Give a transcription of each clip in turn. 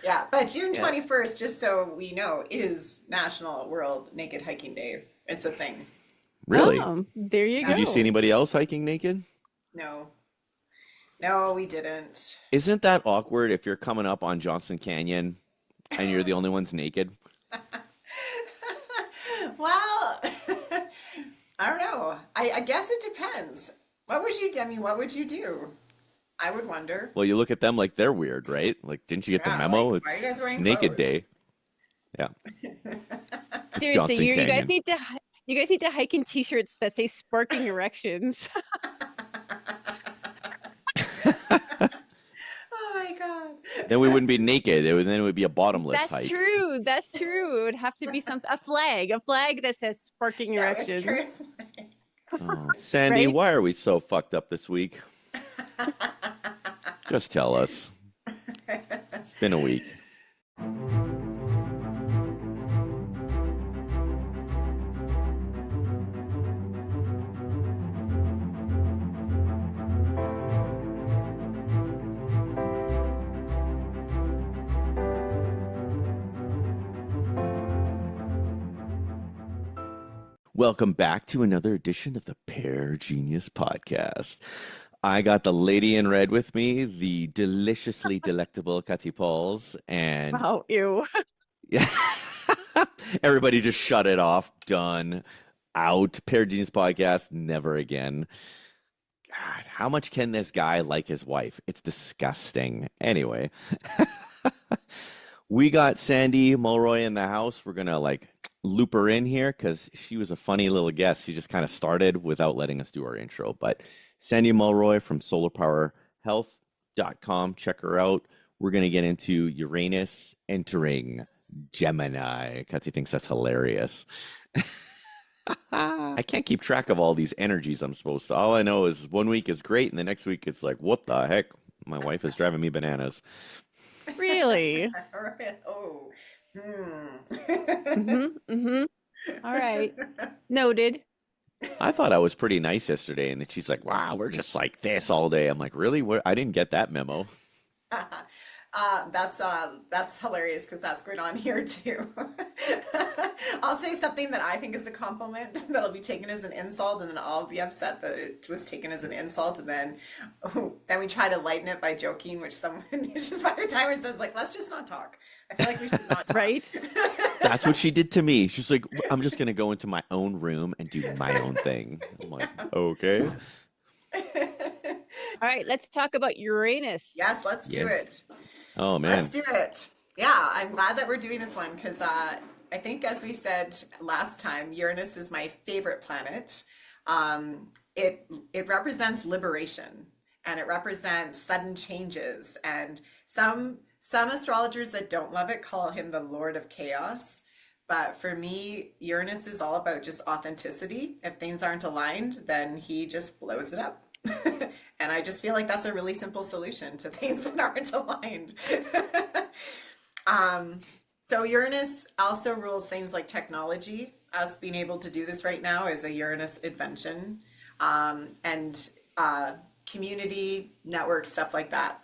Yeah, but June Yeah. 21st, just so we know, is National World Naked Hiking Day. It's a thing. Really? There you Yeah. Did you see go. anybody else hiking naked? No, no, we didn't. Isn't that awkward if you're coming up on Johnson Canyon and you're the only ones naked? Well, I don't know. I guess it depends. What would you, Demi? What would you do? I would wonder. Well, you look at them like they're weird, right? Like, didn't you get the Yeah, memo? like, why are you guys It's wearing naked clothes? day. Yeah, it's Seriously, Johnson you guys Canyon. need to you guys need to hike in t-shirts that say sparking erections. Oh my God. Then we wouldn't be naked. Then it would be a bottomless That's hike. true. That's true. It would have to be a flag that says sparking Yeah, with erections. your- Oh, Sandy, Right? why are we so fucked up this week? Just tell us. It's been a week. Welcome back to another edition of the Pear Genius Podcast. I got the lady in red with me, the deliciously delectable Kati Pauls, and Oh, ew. yeah, everybody just shut it off. Done. Out. Pear Genius Podcast. Never again. God, how much can this guy like his wife? It's disgusting. Anyway, we got Sandy Mulroy in the house. We're gonna loop her in here because she was a funny little guest. She just kind of started without letting us do our intro. But Sandy Mulroy from solarpowerhealth.com. Check her out. We're going to get into Uranus entering Gemini. Kati thinks that's hilarious. I can't keep track of all these energies I'm supposed to. All I know is 1 week is great, and the next week it's like, what the heck? My wife is driving me bananas. Really? Oh. All right. Noted. I thought I was pretty nice yesterday, and then she's like, wow, we're just like this all day. I'm like, really? I didn't get that memo. That's hilarious because that's going on here too. I'll say something that I think is a compliment that'll be taken as an insult, and then I'll be upset that it was taken as an insult, and then we try to lighten it by joking, which someone just by the time it says like, let's just not talk. I feel like we should not talk. Right? That's what she did to me. She's like, I'm just going to go into my own room and do my own thing. I'm like, okay. All right, let's talk about Uranus. Yes, let's do Yeah. it. Oh, man. Let's do it. Yeah, I'm glad that we're doing this one because I think, as we said last time, Uranus is my favorite planet. It represents liberation, and it represents sudden changes. And some astrologers that don't love it call him the Lord of Chaos. But for me, Uranus is all about just authenticity. If things aren't aligned, then he just blows it up. And I just feel like that's a really simple solution to things that aren't aligned. So Uranus also rules things like technology. Us being able to do this right now is a Uranus invention, and community, network, stuff like that.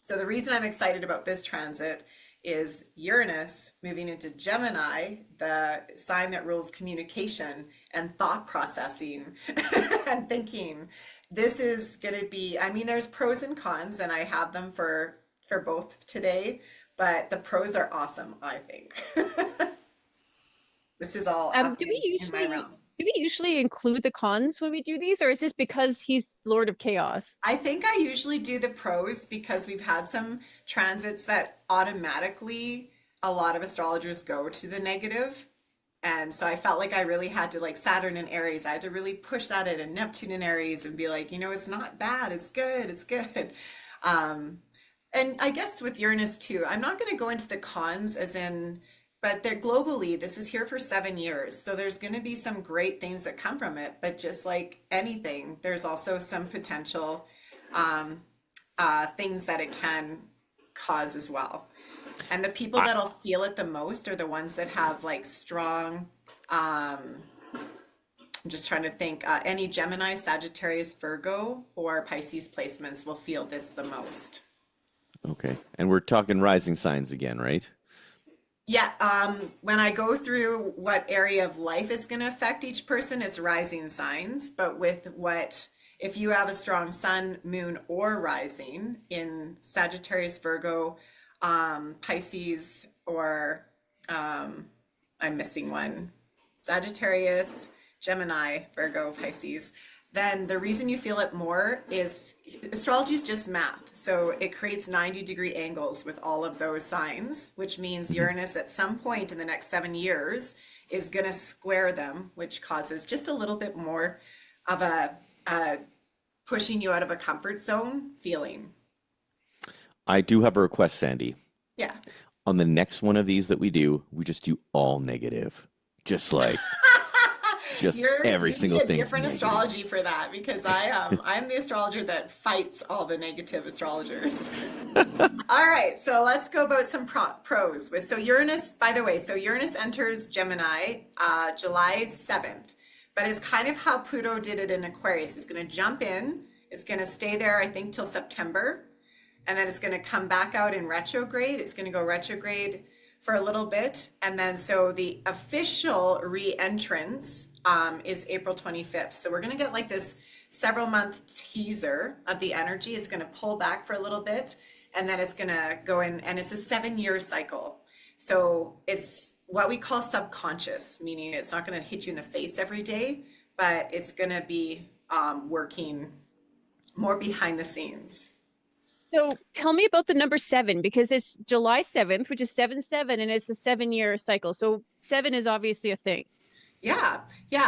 So the reason I'm excited about this transit is Uranus moving into Gemini, the sign that rules communication and thought processing and thinking. This is going to be, I mean, there's pros and cons, and I have them for both today, but the pros are awesome, I think. This is all up Do we in my realm. usually include the cons when we do these, or is this because he's Lord of Chaos? I think I usually do the pros because we've had some transits that automatically a lot of astrologers go to the negative. And so I felt like I really had to, like Saturn in Aries, I had to really push that in, and Neptune in Aries, and be like, it's not bad, it's good, it's good. And I guess with Uranus too, I'm not going to go into the cons but they're globally, this is here for 7 years. So there's going to be some great things that come from it, but just like anything, there's also some potential things that it can cause as well. And the people that'll feel it the most are the ones that have like strong, I'm just trying to think, any Gemini, Sagittarius, Virgo, or Pisces placements will feel this the most. Okay. And we're talking rising signs again, right? Yeah, when I go through what area of life it's going to affect each person, it's rising signs. But if you have a strong sun, moon, or rising in Sagittarius, Virgo, Pisces, or I'm missing one, Sagittarius, Gemini, Virgo, Pisces, then the reason you feel it more is astrology is just math. So it creates 90-degree angles with all of those signs, which means Uranus at some point in the next 7 years is going to square them, which causes just a little bit more of a pushing you out of a comfort zone feeling. I do have a request, Sandy. Yeah. On the next one of these that we just do all negative. Just like every single thing. Different astrology for that, because I'm the astrologer that fights all the negative astrologers. All right, so let's go about some pros. So Uranus, by the way, Uranus enters Gemini July 7th, but it's kind of how Pluto did it in Aquarius. It's going to jump in. It's going to stay there, I think, till September, and then it's going to come back out in retrograde. It's going to go retrograde for a little bit, and then so the official re-entrance is April 25th. So we're going to get like this several month teaser of the energy. It's going to pull back for a little bit, and then it's going to go in, and it's a 7-year cycle. So it's what we call subconscious, meaning it's not going to hit you in the face every day, but it's going to be working more behind the scenes. So tell me about the number 7, because it's July 7th, which is 7/7, and it's a 7-year cycle. So 7 is obviously a thing. Yeah.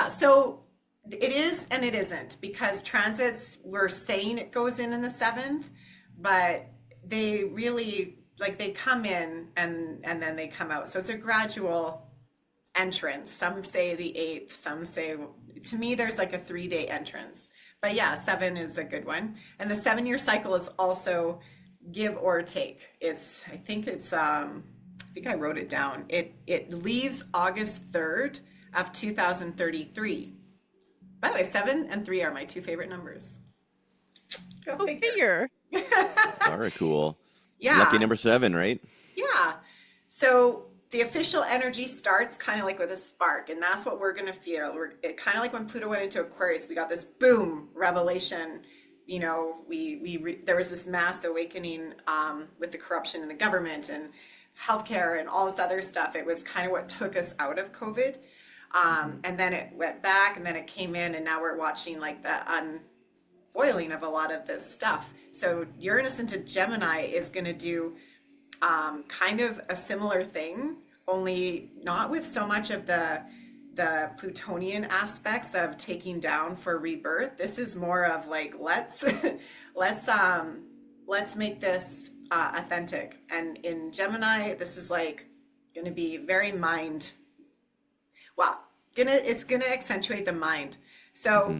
So it is and it isn't, because transits, we're saying it goes in the 7th, but they really, like, they come in and then they come out. So it's a gradual entrance. Some say the 8th, some say, to me, there's like a 3-day entrance. But yeah, 7 is a good one. And the 7-year cycle is also give or take. I think I wrote it down. It leaves August 3rd of 2033. By the way, 7 and 3 are my 2 favorite numbers. Go figure. Very cool. Yeah. Lucky number 7, right? Yeah. So the official energy starts kind of like with a spark, and that's what we're going to feel. Kind of like when Pluto went into Aquarius, we got this boom revelation. You know, there was this mass awakening with the corruption in the government and healthcare and all this other stuff. It was kind of what took us out of COVID. And then it went back, and then it came in, and now we're watching like the unfoiling of a lot of this stuff. So Uranus into Gemini is going to do kind of a similar thing, only not with so much of the Plutonian aspects of taking down for rebirth. This is more of like, let's make this authentic. And in Gemini, this is like going to be very it's going to accentuate the mind. So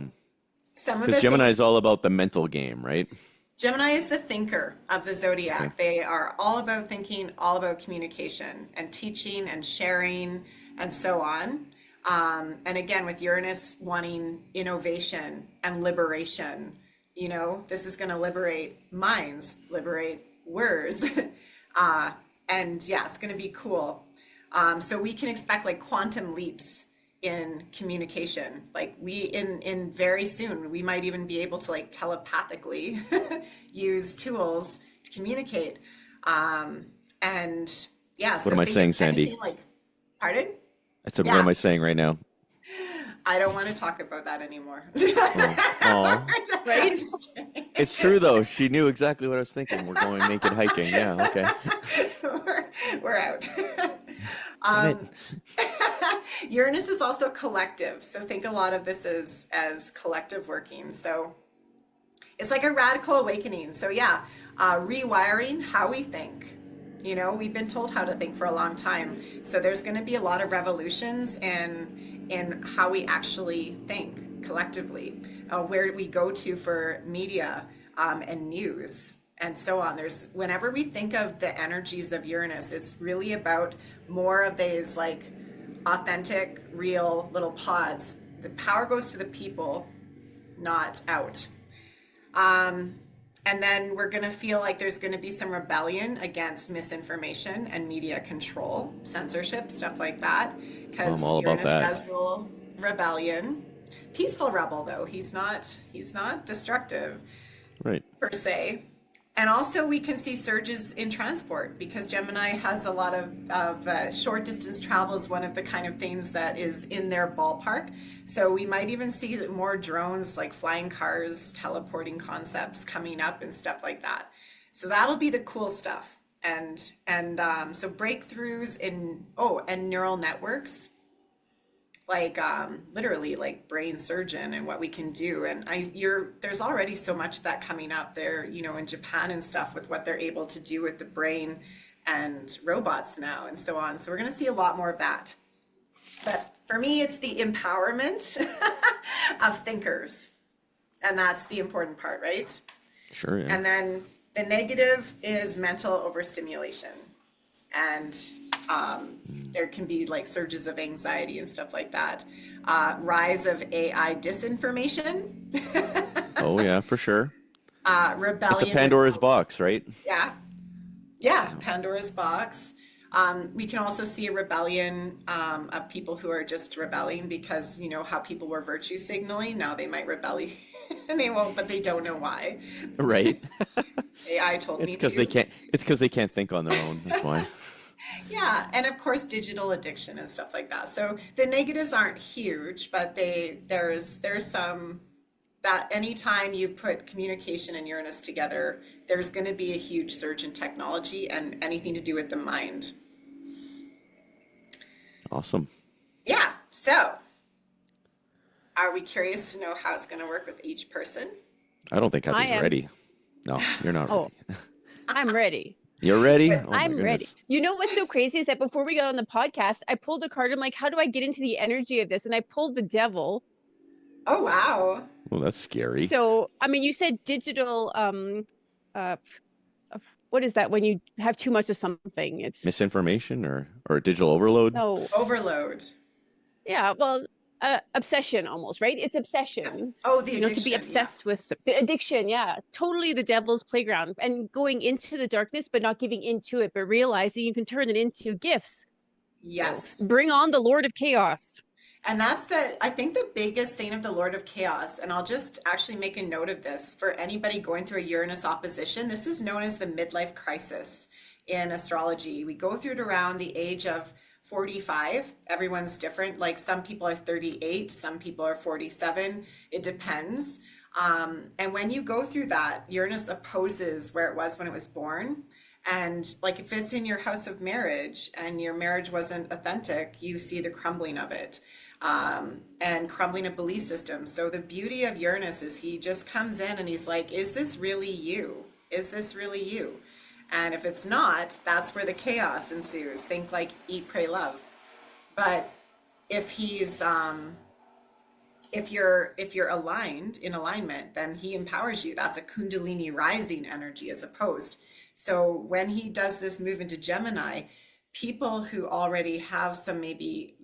some of the because Gemini is all about the mental game, right? Gemini is the thinker of the zodiac. Okay. They are all about thinking, all about communication and teaching and sharing and so on. And again, with Uranus wanting innovation and liberation, you know, this is going to liberate minds, liberate words. And yeah, it's going to be cool. So we can expect like quantum leaps in communication. Like in very soon, we might even be able to like telepathically use tools to communicate. And yeah. What am I saying, Sandy? Pardon? I said, what am I saying right now? I don't want to talk about that anymore. Right? It's true though. She knew exactly what I was thinking. We're going naked hiking. Yeah. Okay. we're out. Uranus is also collective. So think a lot of this as collective working. So it's like a radical awakening. So yeah, rewiring how we think. You know, we've been told how to think for a long time. So there's going to be a lot of revolutions in how we actually think collectively, where we go to for media and news and so on. Whenever we think of the energies of Uranus, it's really about more of these like authentic, real little pods. The power goes to the people, not out. And then we're going to feel like there's going to be some rebellion against misinformation and media control, censorship, stuff like that. Because I'm all about Uranus that. does rule rebellion. Peaceful rebel, though. He's not destructive Right. per se. And also we can see surges in transport because Gemini has a lot of short distance travel is one of the kind of things that is in their ballpark. So we might even see more drones like flying cars, teleporting concepts coming up and stuff like that. So that'll be the cool stuff. And so breakthroughs and neural networks, like literally like brain surgeon and what we can do. And there's already so much of that coming up there, in Japan and stuff with what they're able to do with the brain and robots now and so on. So we're going to see a lot more of that. But for me, it's the empowerment of thinkers. And that's the important part, right? Sure. Yeah. And then the negative is mental overstimulation. And there can be like surges of anxiety and stuff like that. Rise of AI disinformation. Oh yeah, for sure. Rebellion. It's a Pandora's box, right? Yeah, Pandora's box. We can also see a rebellion of people who are just rebelling because how people were virtue signaling. Now they might rebel and they won't, but they don't know why. Right. AI told me to. It's because they can't think on their own. That's why. Yeah, and of course digital addiction and stuff like that. So the negatives aren't huge, but there's some that anytime you put communication and Uranus together, there's going to be a huge surge in technology and anything to do with the mind. Awesome. Yeah. So are we curious to know how it's going to work with each person? I don't think Kati's ready. No, you're not ready. I'm ready. You're ready? Oh, I'm ready. You know what's so crazy is that before we got on the podcast, I pulled a card. I'm like, how do I get into the energy of this? And I pulled the devil. Oh, wow. Well, that's scary. So, I mean, you said digital, what is that when you have too much of something? It's misinformation or digital overload? No. Overload. Yeah, well, obsession almost, right? It's obsession. Oh, the addiction, to be obsessed with the addiction. Yeah, totally the devil's playground and going into the darkness, but not giving into it, but realizing you can turn it into gifts. Yes. So, bring on the Lord of Chaos. And that's I think the biggest thing of the Lord of Chaos, and I'll just actually make a note of this for anybody going through a Uranus opposition. This is known as the midlife crisis in astrology. We go through it around the age of 45. Everyone's different. Like some people are 38, some people are 47. It depends. And when you go through that, Uranus opposes where it was when it was born. And like if it's in your house of marriage and your marriage wasn't authentic, you see the crumbling of it. And crumbling of belief systems. So the beauty of Uranus is he just comes in and he's like, is this really you? Is this really you? And if it's not, that's where the chaos ensues. Think like eat, pray, love. But if he's if you're aligned in alignment, then he empowers you. That's a Kundalini rising energy as opposed. So when he does this move into Gemini, people who already have some maybe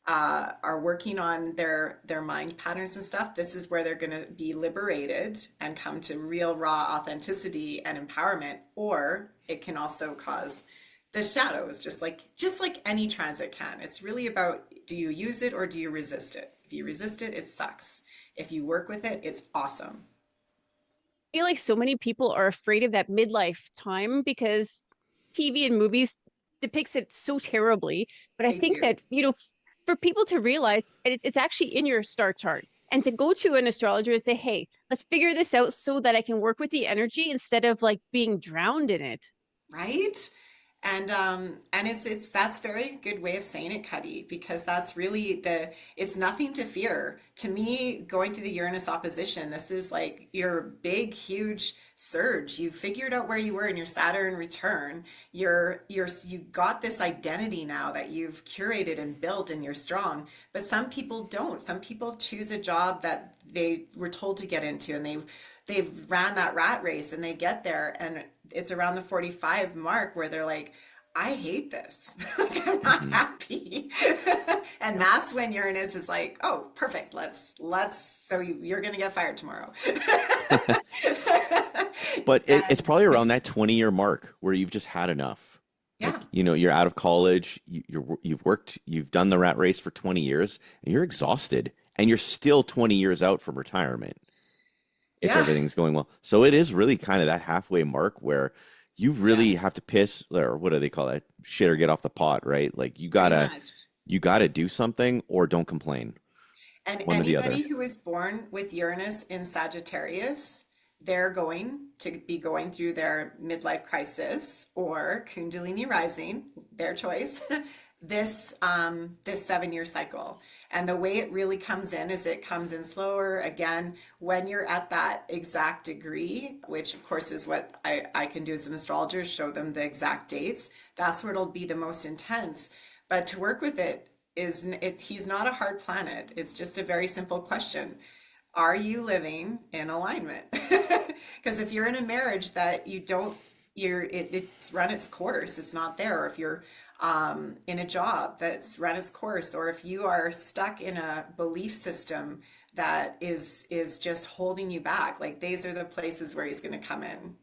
are working on their mind patterns and stuff, this is where they're going to be liberated and come to real raw authenticity and empowerment. Or it can also cause the shadows, just like any transit can. It's really about, do you use it or do you resist it? If you resist it, it sucks. If you work with it, it's awesome. I feel like so many people are afraid of that midlife time because TV and movies depicts it so terribly. But I think that, for people to realize it's actually in your star chart and to go to an astrologer and say, hey, let's figure this out so that I can work with the energy instead of like being drowned in it. Right. And it's that's very good way of saying it, Kati, because that's really it's nothing to fear. To me, going through the Uranus opposition, this is like your big, huge surge. You figured out where you were in your Saturn return. You got this identity now that you've curated and built and you're strong, but some people don't. Some people choose a job that they were told to get into and they've ran that rat race and they get there and it's around the 45 mark where they're like, I hate this. Like, I'm not happy. And that's when Uranus is like, oh, perfect. Let's, so you're going to get fired tomorrow. But it's probably around that 20-year mark where you've just had enough. Like, Yeah. you're out of college, you've worked, you've done the rat race for 20 years, and you're exhausted, and you're still 20 years out from retirement if Yeah. everything's going well. So it is really kind of that halfway mark where you really Yes. have to piss, or what do they call that? Shit or get off the pot, right? Like Pretty much. you gotta do something or don't complain. And One or the other. anybody who is born with Uranus in Sagittarius, they're going to be going through their midlife crisis or Kundalini rising, their choice, this 7-year cycle. And the way it really comes in is it comes in slower. Again, when you're at that exact degree, which of course is what I can do as an astrologer, show them the exact dates. That's where it'll be the most intense. But to work with it, he's not a hard planet. It's just a very simple question. Are you living in alignment? Because if you're in a marriage that you don't, it's run its course, it's not there. Or if you're in a job that's run its course, or if you are stuck in a belief system that is just holding you back, like these are the places where he's going to come in.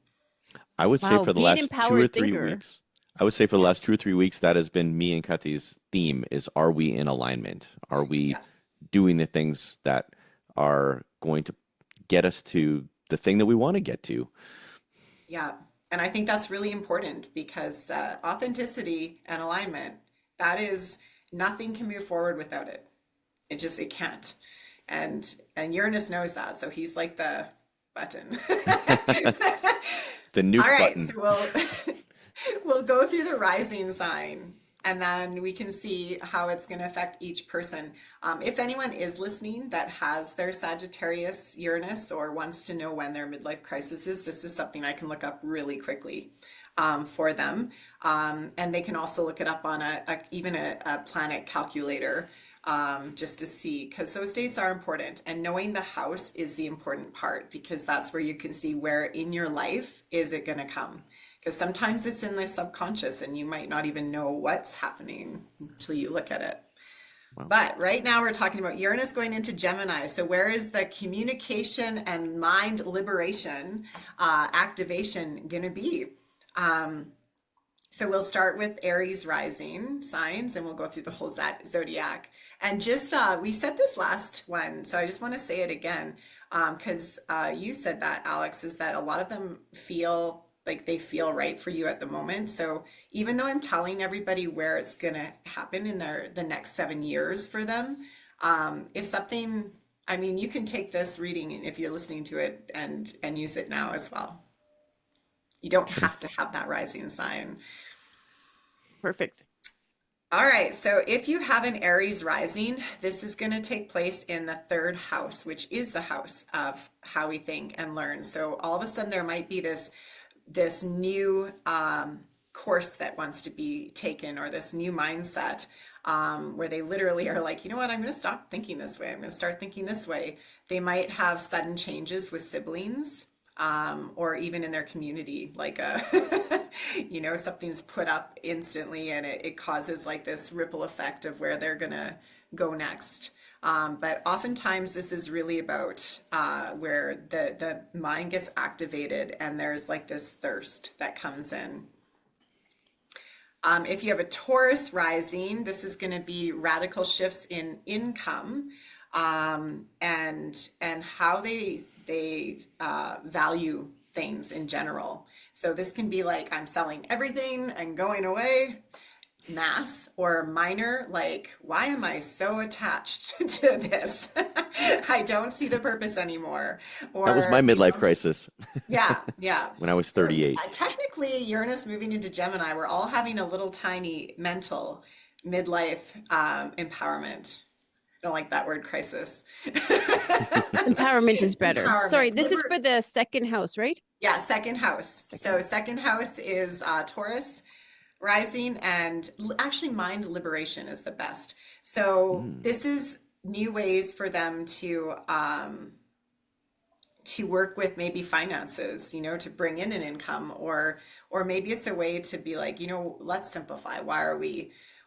I would say Wow, for the be an last 2 or empowered 3 thinker. weeks. I would say for the last 2 or 3 weeks, that has been me and Kati's theme is, are we in alignment? Are we Yeah. doing the things that are going to get us to the thing that we want to get to? Yeah. And I think that's really important because authenticity and alignment, that is, nothing can move forward without it. It can't. And Uranus knows that. So he's like the button. The nuke All right. button. So we'll go through the rising sign and then we can see how it's going to affect each person. If anyone is listening that has their Sagittarius Uranus or wants to know when their midlife crisis is, this is something I can look up really quickly for them. And they can also look it up on even a planet calculator just to see, because those dates are important. And knowing the house is the important part, because that's where you can see where in your life is it going to come. Because sometimes it's in the subconscious and you might not even know what's happening until you look at it. Wow. But right now we're talking about Uranus going into Gemini. So where is the communication and mind liberation activation going to be? So we'll start with Aries rising signs and we'll go through the whole zodiac. And just, we said this last one, so I just want to say it again, because you said that, Alex, is that a lot of them feel like they feel right for you at the moment. So even though I'm telling everybody where it's going to happen in the next 7 years for them, if something, I mean, you can take this reading if you're listening to it and use it now as well. You don't have to have that rising sign. Perfect. All right, so if you have an Aries rising, this is going to take place in the 3rd house, which is the house of how we think and learn. So all of a sudden there might be this new course that wants to be taken, or this new mindset where they literally are like, you know what, I'm going to stop thinking this way. I'm going to start thinking this way. They might have sudden changes with siblings. Or even in their community, like something's put up instantly and it causes like this ripple effect of where they're gonna go next. But oftentimes this is really about where the mind gets activated and there's like this thirst that comes in. If you have a Taurus rising, this is going to be radical shifts in income and how they value things in general. So this can be like, I'm selling everything and going away, mass, or minor, like, why am I so attached to this? I don't see the purpose anymore. Or, That was my midlife crisis. Yeah. When I was 38. Technically, Uranus moving into Gemini, we're all having a little tiny mental midlife empowerment. I don't like that word, crisis. Empowerment is better. Empowerment. Sorry, this is for the 2nd house, right? Yeah, 2nd house. So 2nd house is Taurus rising, and actually mind liberation is the best. So this is new ways for them to work with maybe finances, to bring in an income, or maybe it's a way to be like, let's simplify.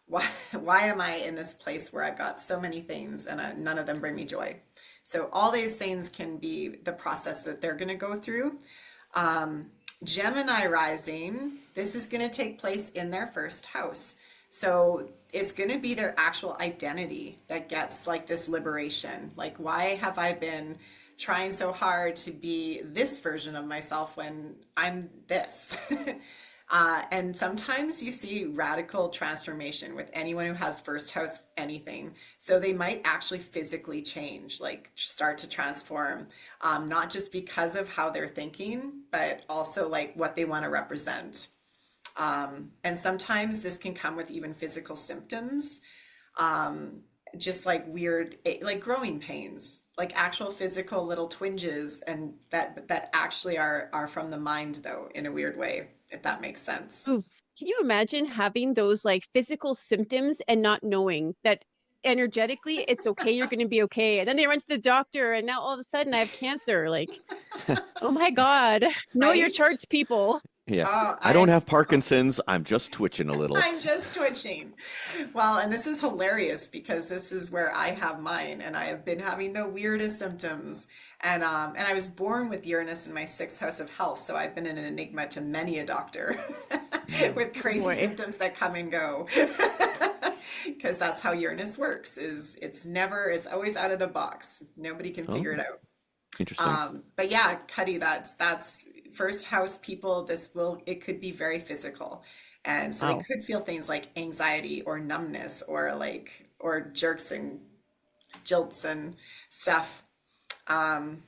Why am I in this place where I've got so many things and none of them bring me joy? So all these things can be the process that they're going to go through. Gemini rising, this is going to take place in their first house. So it's going to be their actual identity that gets like this liberation. Like, why have I been trying so hard to be this version of myself when I'm this? And sometimes you see radical transformation with anyone who has first house anything. So they might actually physically change, like start to transform, not just because of how they're thinking, but also like what they want to represent. And sometimes this can come with even physical symptoms, just like weird, like growing pains, like actual physical little twinges, and that actually are from the mind, though, in a weird way, if that makes sense. Oof. Can you imagine having those like physical symptoms and not knowing that energetically it's okay, you're going to be okay? And then they run to the doctor and now all of a sudden I have cancer. Like, oh my God, know your Right? charts, people. Yeah. Oh, I don't have Parkinson's. I'm just twitching a little. I'm just twitching. Well, and this is hilarious because this is where I have mine, and I have been having the weirdest symptoms. And I was born with Uranus in my sixth house of health, so I've been an enigma to many a doctor with crazy Boy. symptoms that come and go. Because that's how Uranus works. It's always out of the box. Nobody can figure it out. Interesting. But yeah, Kati, that's first house people. It could be very physical. And so Wow. they could feel things like anxiety or numbness or jerks and jolts and stuff. And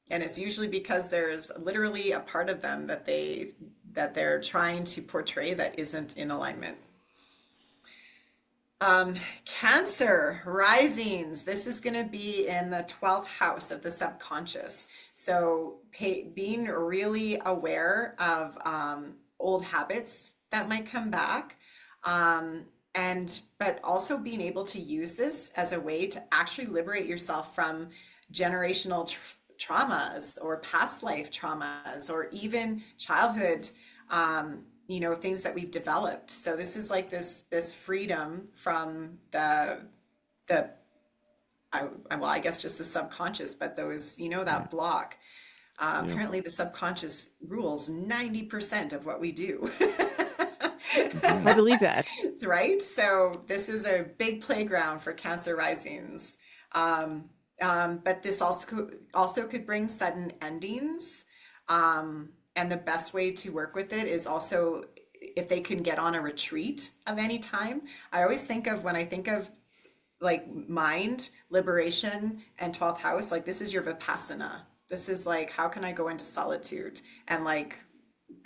it's usually because there's literally a part of them that they're trying to portray that isn't in alignment. Cancer risings. This is going to be in the 12th house of the subconscious. So being really aware of old habits that might come back, but also being able to use this as a way to actually liberate yourself from generational traumas or past life traumas or even childhood things that we've developed. So this is like this freedom from I guess just the subconscious, but those, that block. Apparently the subconscious rules 90% of what we do. I believe that. Right? So this is a big playground for Cancer risings. But this also could bring sudden endings. And the best way to work with it is also if they can get on a retreat of any time. I always think of, when I think of like mind, liberation, and 12th house, like this is your Vipassana. This is like, how can I go into solitude and like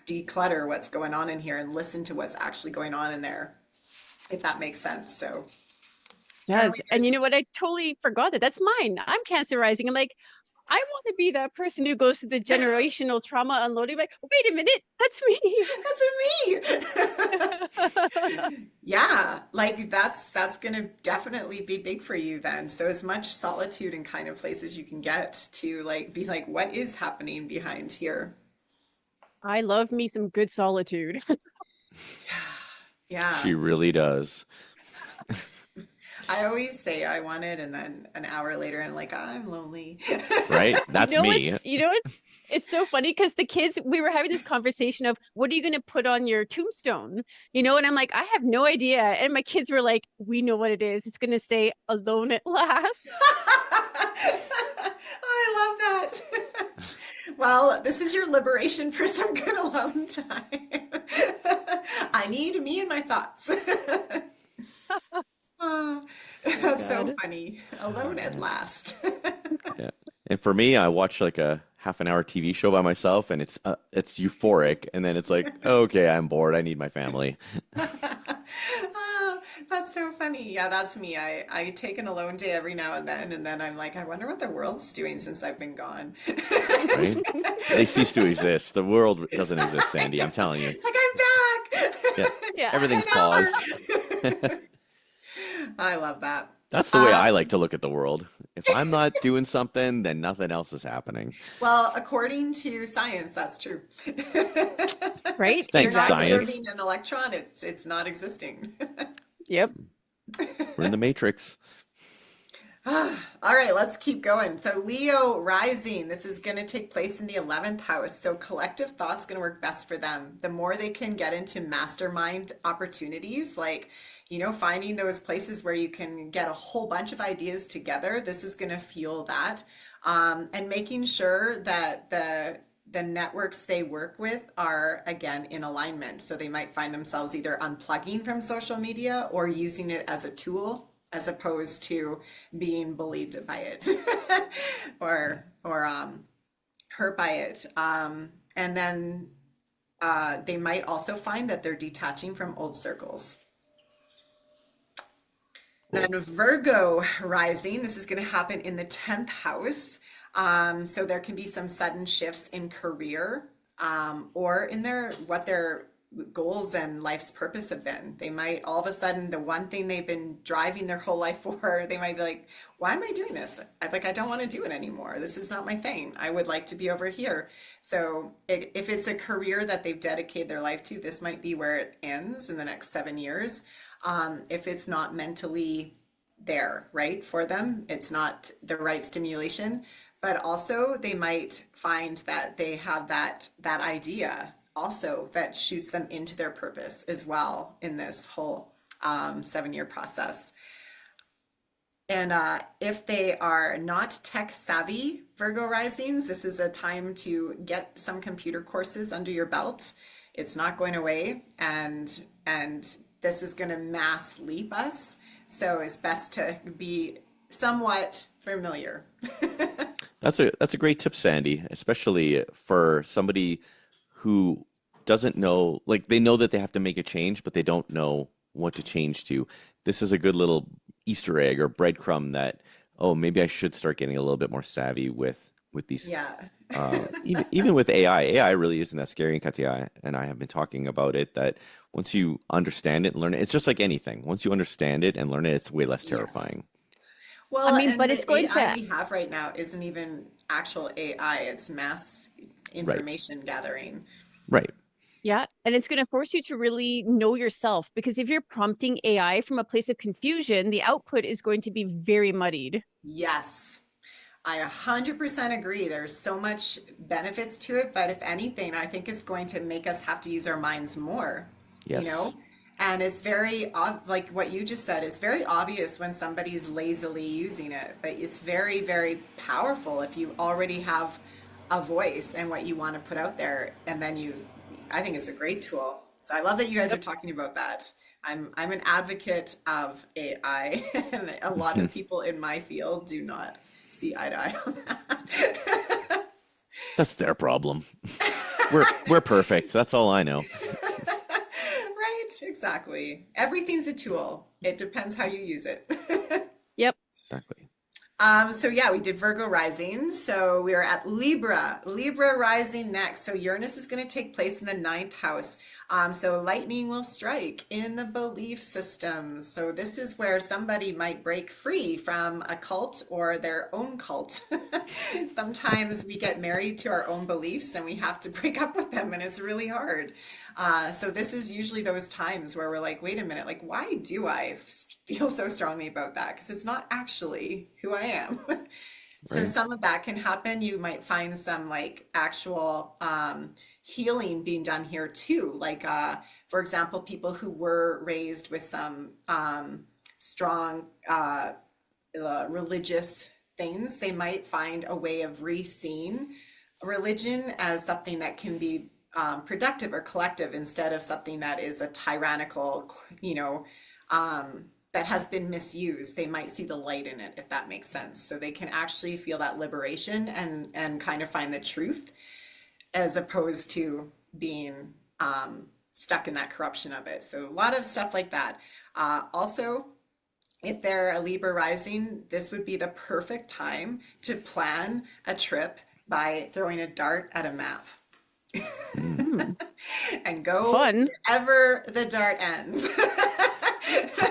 declutter what's going on in here and listen to what's actually going on in there, if that makes sense. So Does. And you know what? I totally forgot that's mine. I'm Cancer rising. I'm like, I want to be that person who goes to the generational trauma unloading. Like, wait a minute, that's me. Yeah, like that's going to definitely be big for you then. So as much solitude and kind of places you can get to like be like, what is happening behind here? I love me some good solitude. Yeah. Ah. She really does. I always say I want it, and then an hour later, I'm like, I'm lonely. Right? That's me. It's so funny because the kids, we were having this conversation of what are you going to put on your tombstone? And I'm like, I have no idea. And my kids were like, we know what it is. It's going to say alone at last. I love that. Well, this is your liberation for some good alone time. I need me and my thoughts. That's so funny. Alone at last. Yeah. And for me, I watch like a half an hour TV show by myself, and it's euphoric, and then it's like, okay, I'm bored. I need my family. That's so funny. Yeah, that's me. I take an alone day every now and then I'm like, I wonder what the world's doing since I've been gone. Right? They cease to exist. The world doesn't exist, Sandy. I'm telling you. It's like, I'm back. Yeah. Yeah. Everything's An hour. paused. I love that. That's the way I like to look at the world. If I'm not doing something, then nothing else is happening. Well, according to science, that's true. Right? Thanks, You're not science. observing an electron, it's not existing. Yep. We're in the Matrix. All right, let's keep going. So Leo rising, this is going to take place in the 11th house. So collective thought's going to work best for them. The more they can get into mastermind opportunities, like, finding those places where you can get a whole bunch of ideas together, this is going to fuel that. And making sure that the networks they work with are, again, in alignment. So they might find themselves either unplugging from social media or using it as a tool as opposed to being bullied by it or hurt by it. And then they might also find that they're detaching from old circles. Then Virgo rising, this is going to happen in the 10th house. So there can be some sudden shifts in career or in what their goals and life's purpose have been. They might all of a sudden, the one thing they've been driving their whole life for, they might be like, why am I doing this? I don't want to do it anymore. This is not my thing. I would like to be over here. So if it's a career that they've dedicated their life to, this might be where it ends in the next 7 years. If it's not mentally there, right, for them, it's not the right stimulation, but also they might find that they have that idea also that shoots them into their purpose as well in this whole 7-year process. And if they are not tech savvy Virgo risings, this is a time to get some computer courses under your belt. It's not going away, and this is going to mass leap us. So it's best to be somewhat familiar. That's a great tip, Sandy, especially for somebody who doesn't know, like they know that they have to make a change, but they don't know what to change to. This is a good little Easter egg or breadcrumb that, oh, maybe I should start getting a little bit more savvy with these. Yeah. Even with AI really isn't that scary. And Kati and I have been talking about it, that once you understand it and learn it, it's just like anything. Once you understand it and learn it, it's way less terrifying. Well, I mean, and but the it's going AI to, we have right now isn't even actual AI, it's mass information gathering. Right. yeah, and it's going to force you to really know yourself, because if you're prompting AI from a place of confusion, the output is going to be very muddied. Yes, I 100% agree. There's so much benefits to it, but if anything, I think it's going to make us have to use our minds more, Yes. And it's very, like what you just said, it's very obvious when somebody's lazily using it, but it's very, very powerful if you already have a voice and what you want to put out there. And then I think it's a great tool. So I love that you guys are talking about that. I'm an advocate of AI, and a lot of people in my field do not see eye to eye on that. That's their problem. We're perfect. That's all I know. Right, exactly. Everything's a tool. It depends how you use it. Yep. Exactly. So yeah, we did Virgo rising. So we are at Libra rising next. So Uranus is going to take place in the 9th house. So lightning will strike in the belief systems. So this is where somebody might break free from a cult or their own cult. Sometimes we get married to our own beliefs and we have to break up with them, and it's really hard. So this is usually those times where we're like, wait a minute, like, why do I feel so strongly about that? Because it's not actually who I am. So Right. some of that can happen. You might find some like actual healing being done here too. Like, for example, people who were raised with some strong religious things, they might find a way of re-seeing religion as something that can be productive or collective instead of something that is a tyrannical, that has been misused. They might see the light in it, if that makes sense. So they can actually feel that liberation and kind of find the truth, as opposed to being stuck in that corruption of it. So a lot of stuff like that. Also, if they're a Libra rising, this would be the perfect time to plan a trip by throwing a dart at a map. And go Fun. wherever the dart ends.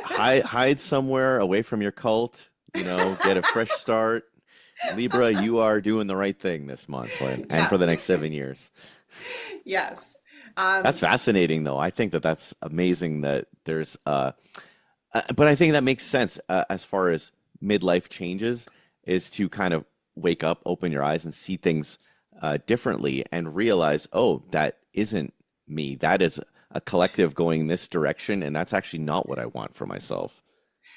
Hide somewhere away from your cult, get a fresh start. Libra, you are doing the right thing this month and Yeah. for the next 7 years. Yes. That's fascinating, though. I think that's amazing that there's, but I think that makes sense as far as midlife changes is to kind of wake up, open your eyes, and see things differently, and realize, oh, that isn't me. That is a collective going this direction, and that's actually not what I want for myself.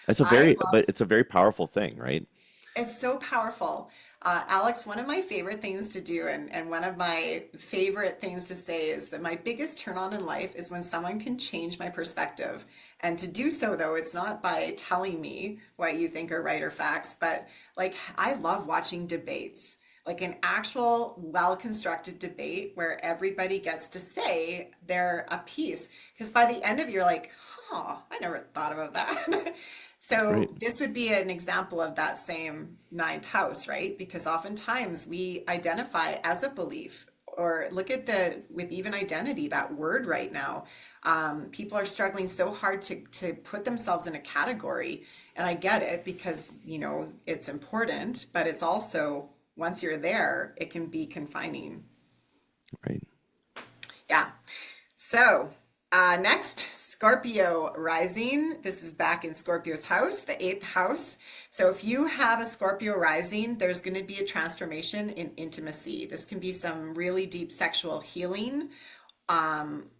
I love But it's a very powerful thing, right? It's so powerful. Alex, one of my favorite things to do and one of my favorite things to say is that my biggest turn on in life is when someone can change my perspective. And to do so, though, it's not by telling me what you think are right or facts, but like I love watching debates, like an actual well-constructed debate where everybody gets to say their a piece. Because by the end of it, you're like, huh, I never thought about that. So Right. this would be an example of that same ninth house, right? Because oftentimes we identify as a belief, or look at with even identity, that word right now. People are struggling so hard to put themselves in a category. And I get it because, it's important, but it's also, once you're there, it can be confining. Right. Yeah. So, next, Scorpio rising. This is back in Scorpio's house, the eighth house. So, if you have a Scorpio rising, there's going to be a transformation in intimacy. This can be some really deep sexual healing,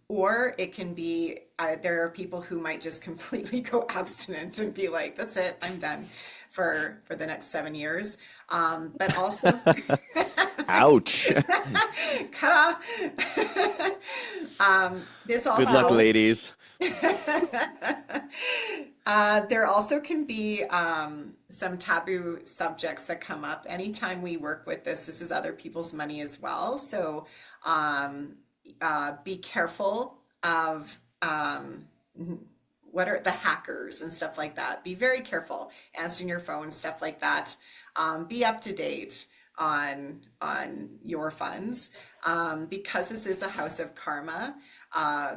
or it can be, there are people who might just completely go abstinent and be like, that's it, I'm done for the next 7 years. But also, Ouch. cut off. This Good luck, also, ladies. there also can be some taboo subjects that come up anytime we work with this. This is other people's money as well. So be careful of what are the hackers and stuff like that. Be very careful answering your phone, stuff like that. Be up to date on your funds, because this is a house of karma.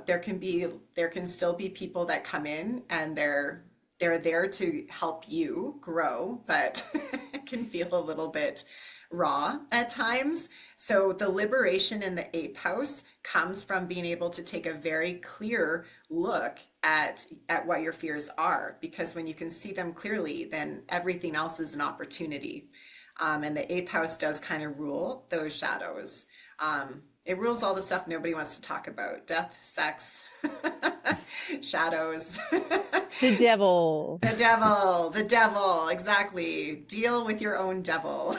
There can still be people that come in and they're there to help you grow, but it can feel a little bit raw at times. So the liberation in the eighth house comes from being able to take a very clear look at what your fears are, because when you can see them clearly, then everything else is an opportunity. And the eighth house does kind of rule those shadows. It rules all the stuff nobody wants to talk about: death, sex, shadows. The devil. The devil, exactly. Deal with your own devil.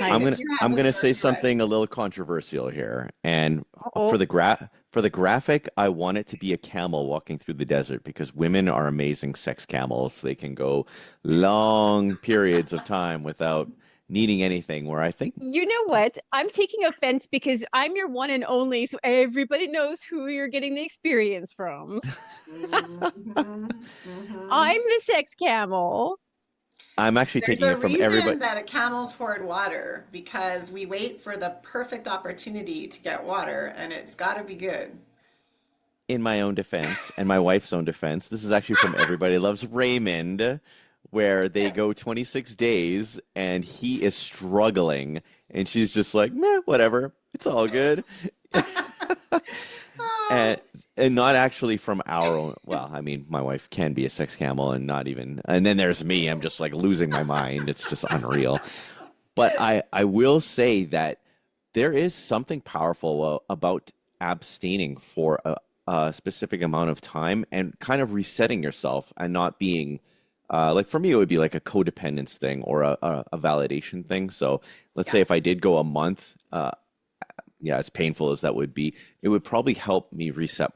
I'm gonna If you have I'm the gonna say Scorpio something a rising. little controversial here, and Oh, for the graphic, I want it to be a camel walking through the desert, because women are amazing sex camels. They can go long periods of time without needing anything. Where I think you know what? I'm taking offense because I'm your one and only, so everybody knows who you're getting the experience from. Mhm, mhm. I'm the sex camel. I'm actually There's taking a it from everybody. reason that camels hoard water, because we wait for the perfect opportunity to get water, and it's got to be good. In my own defense and my wife's own defense, this is actually from Everybody Loves Raymond, where they go 26 days and he is struggling, and she's just like, meh, whatever, it's all good. Oh, and and not actually from our own. Well, I mean, my wife can be a sex camel, and not even, and then there's me. I'm just like losing my mind. It's just unreal. But I will say that there is something powerful about abstaining for a specific amount of time, and kind of resetting yourself, and not being like, for me, it would be like a codependence thing, or a validation thing. So let's yeah. say if I did go a month, yeah, as painful as that would be, it would probably help me reset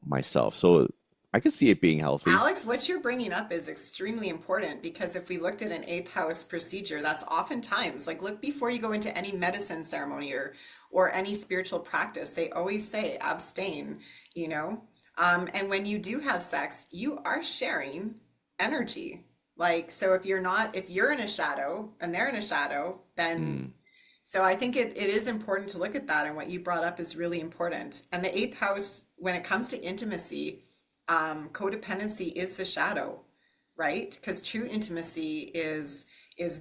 myself. So I could see it being healthy. Alex, what you're bringing up is extremely important, because if we looked at an eighth house procedure, that's oftentimes like, look before you go into any medicine ceremony or any spiritual practice, they always say abstain, you know? And when you do have sex, you are sharing energy. Like, so if you're in a shadow and they're in a shadow, then Mm, so I think it is important to look at that, and what you brought up is really important. And the eighth house, when it comes to intimacy, codependency is the shadow, right? Because true intimacy is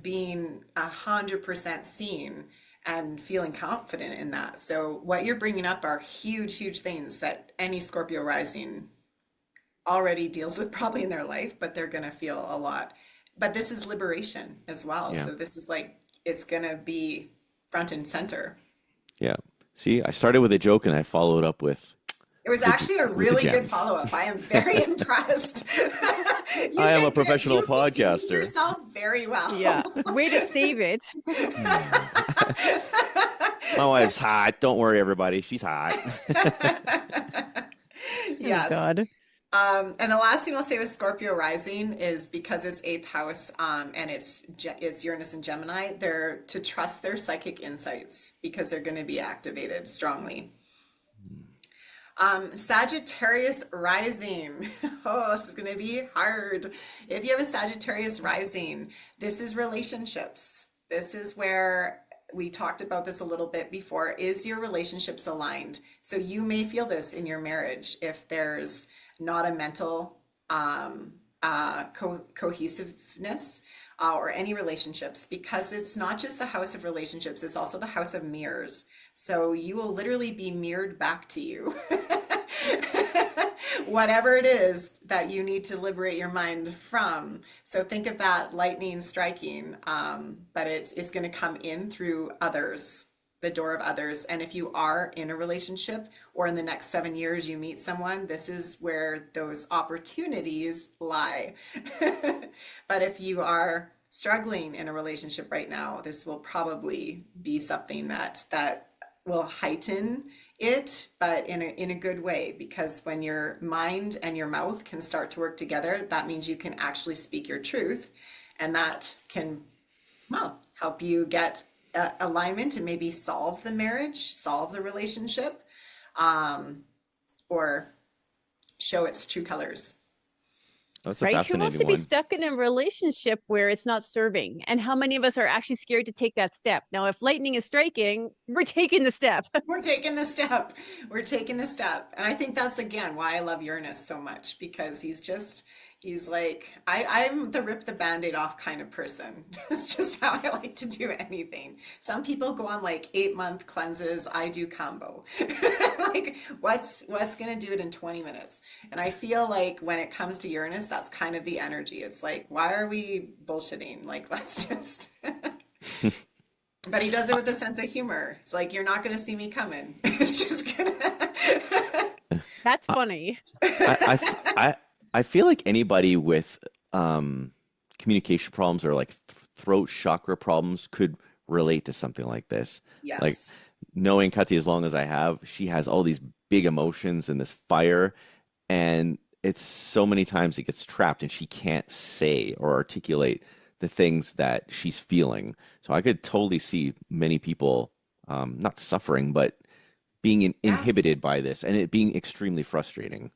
being 100% seen and feeling confident in that. So what you're bringing up are huge, huge things that any Scorpio rising already deals with probably in their life, but they're going to feel a lot. But this is liberation as well. Yeah. So this is like, it's going to be front and center. Yeah. See, I started with a joke and I followed up with It was the, actually a with the really good gems. follow-up. I am very impressed. I am a You professional redeemed podcaster. yourself very well. Yeah. Way to save it. My wife's hot. Don't worry, everybody. She's hot. Yes. Oh God. And the last thing I'll say with Scorpio rising is because it's eighth house, and it's Uranus and Gemini, they're to trust their psychic insights because they're going to be activated strongly. Sagittarius rising. Oh, this is going to be hard. If you have a Sagittarius rising, this is relationships. This is where we talked about this a little bit before. Is your relationships aligned? So you may feel this in your marriage if there's not a mental cohesiveness or any relationships, because it's not just the house of relationships, it's also the house of mirrors. So you will literally be mirrored back to you. Whatever it is that you need to liberate your mind from. So think of that lightning striking, but it's going to come in through others, the door of others. And if you are in a relationship or in the next 7 years you meet someone, this is where those opportunities lie. But if you are struggling in a relationship right now, this will probably be something that will heighten it, but in a good way, because when your mind and your mouth can start to work together, that means you can actually speak your truth, and that can, well, help you get alignment and maybe solve the marriage, solve the relationship, or show its true colors. That's a Right? Who fascinating wants to be one. stuck in a relationship where it's not serving? And how many of us are actually scared to take that step? Now, if lightning is striking, we're taking the step. We're taking the step. We're taking the step. And I think that's, again, why I love Uranus so much, because he's like, I'm the rip the Band-Aid off kind of person. It's just how I like to do anything. Some people go on like 8-month cleanses. I do combo. Like, what's going to do it in 20 minutes? And I feel like when it comes to Uranus, that's kind of the energy. It's like, why are we bullshitting? Like, let's just... But he does it with a sense of humor. It's like, you're not going to see me coming. It's just going to... That's funny. I feel like anybody with communication problems or like throat chakra problems could relate to something like this. Yes. Like knowing Kati as long as I have, she has all these big emotions and this fire, and it's so many times it gets trapped and she can't say or articulate the things that she's feeling. So I could totally see many people not suffering, but being inhibited by this and it being extremely frustrating.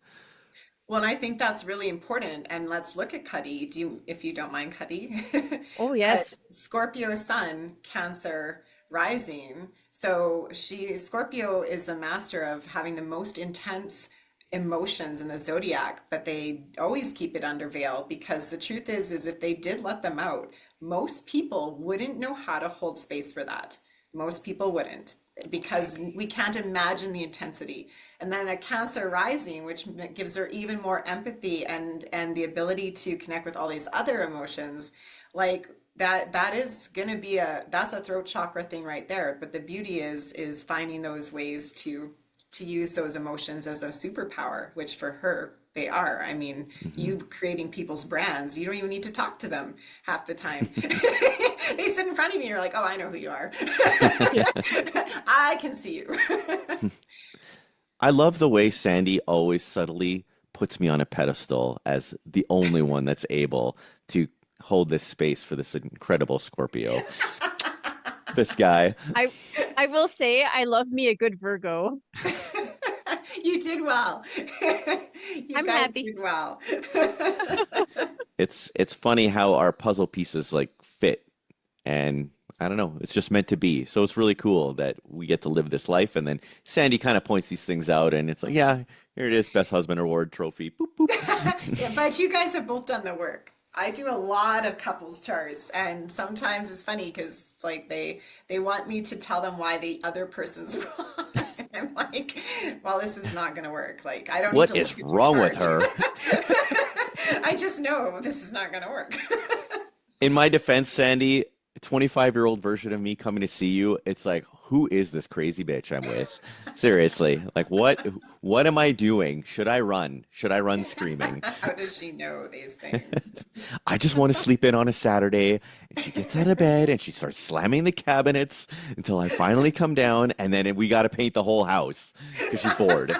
Well, and I think that's really important. And let's look at Kati. If you don't mind, Kati. Oh, yes. Scorpio sun, Cancer rising. So Scorpio is the master of having the most intense emotions in the zodiac, but they always keep it under veil, because the truth is if they did let them out, most people wouldn't know how to hold space for that. Most people wouldn't, because we can't imagine the intensity. And then a Cancer rising, which gives her even more empathy and the ability to connect with all these other emotions, like that is going to be that's a throat chakra thing right there. But the beauty is finding those ways to use those emotions as a superpower, which for her they are. I mean, you creating people's brands, you don't even need to talk to them half the time. They sit in front of you, you're like, oh, I know who you are. I can see you. I love the way Sandy always subtly puts me on a pedestal as the only one that's able to hold this space for this incredible Scorpio. This guy. I will say I love me a good Virgo. You did well. You I'm guys happy. did well. It's funny how our puzzle pieces like fit, and I don't know, it's just meant to be. So it's really cool that we get to live this life, and then Sandy kind of points these things out, and it's like, yeah, here it is, best husband award trophy. Boop, boop. Yeah, but you guys have both done the work. I do a lot of couples charts, and sometimes it's funny because like they want me to tell them why the other person's wrong. I'm like, well, this is not going to work. Like, I don't need What to is look at your wrong with chart. her? I just know this is not going to work. In my defense, Sandy, 25-year-old version of me coming to see you, it's like, who is this crazy bitch I'm with? Seriously, like what am I doing? Should I run? Should I run screaming? How does she know these things? I just want to sleep in on a Saturday. And she gets out of bed and she starts slamming the cabinets until I finally come down, and then we got to paint the whole house because she's bored.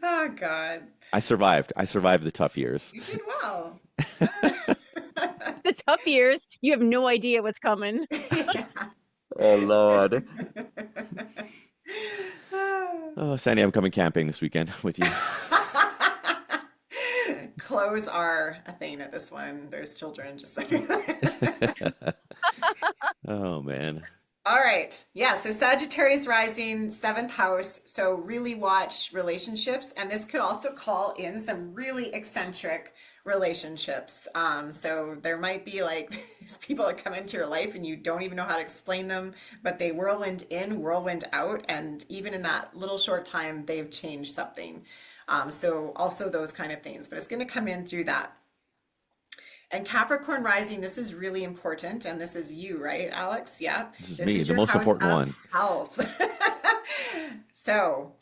Oh God. I survived. I survived the tough years. You did well. The tough years, you have no idea what's coming. Yeah. Oh, Lord. Oh, Sandy, I'm coming camping this weekend with you. Clothes are a thing at this one. There's children just like. Oh, man. All right. Yeah. So Sagittarius rising, seventh house. So really watch relationships. And this could also call in some really eccentric relationships. So there might be like these people that come into your life and you don't even know how to explain them, but they whirlwind in, whirlwind out. And even in that little short time, they've changed something. So also those kind of things, but it's going to come in through that. And Capricorn rising, this is really important. And this is you, right, Alex? Yeah. This is This me, is the your most house important of one. health. So,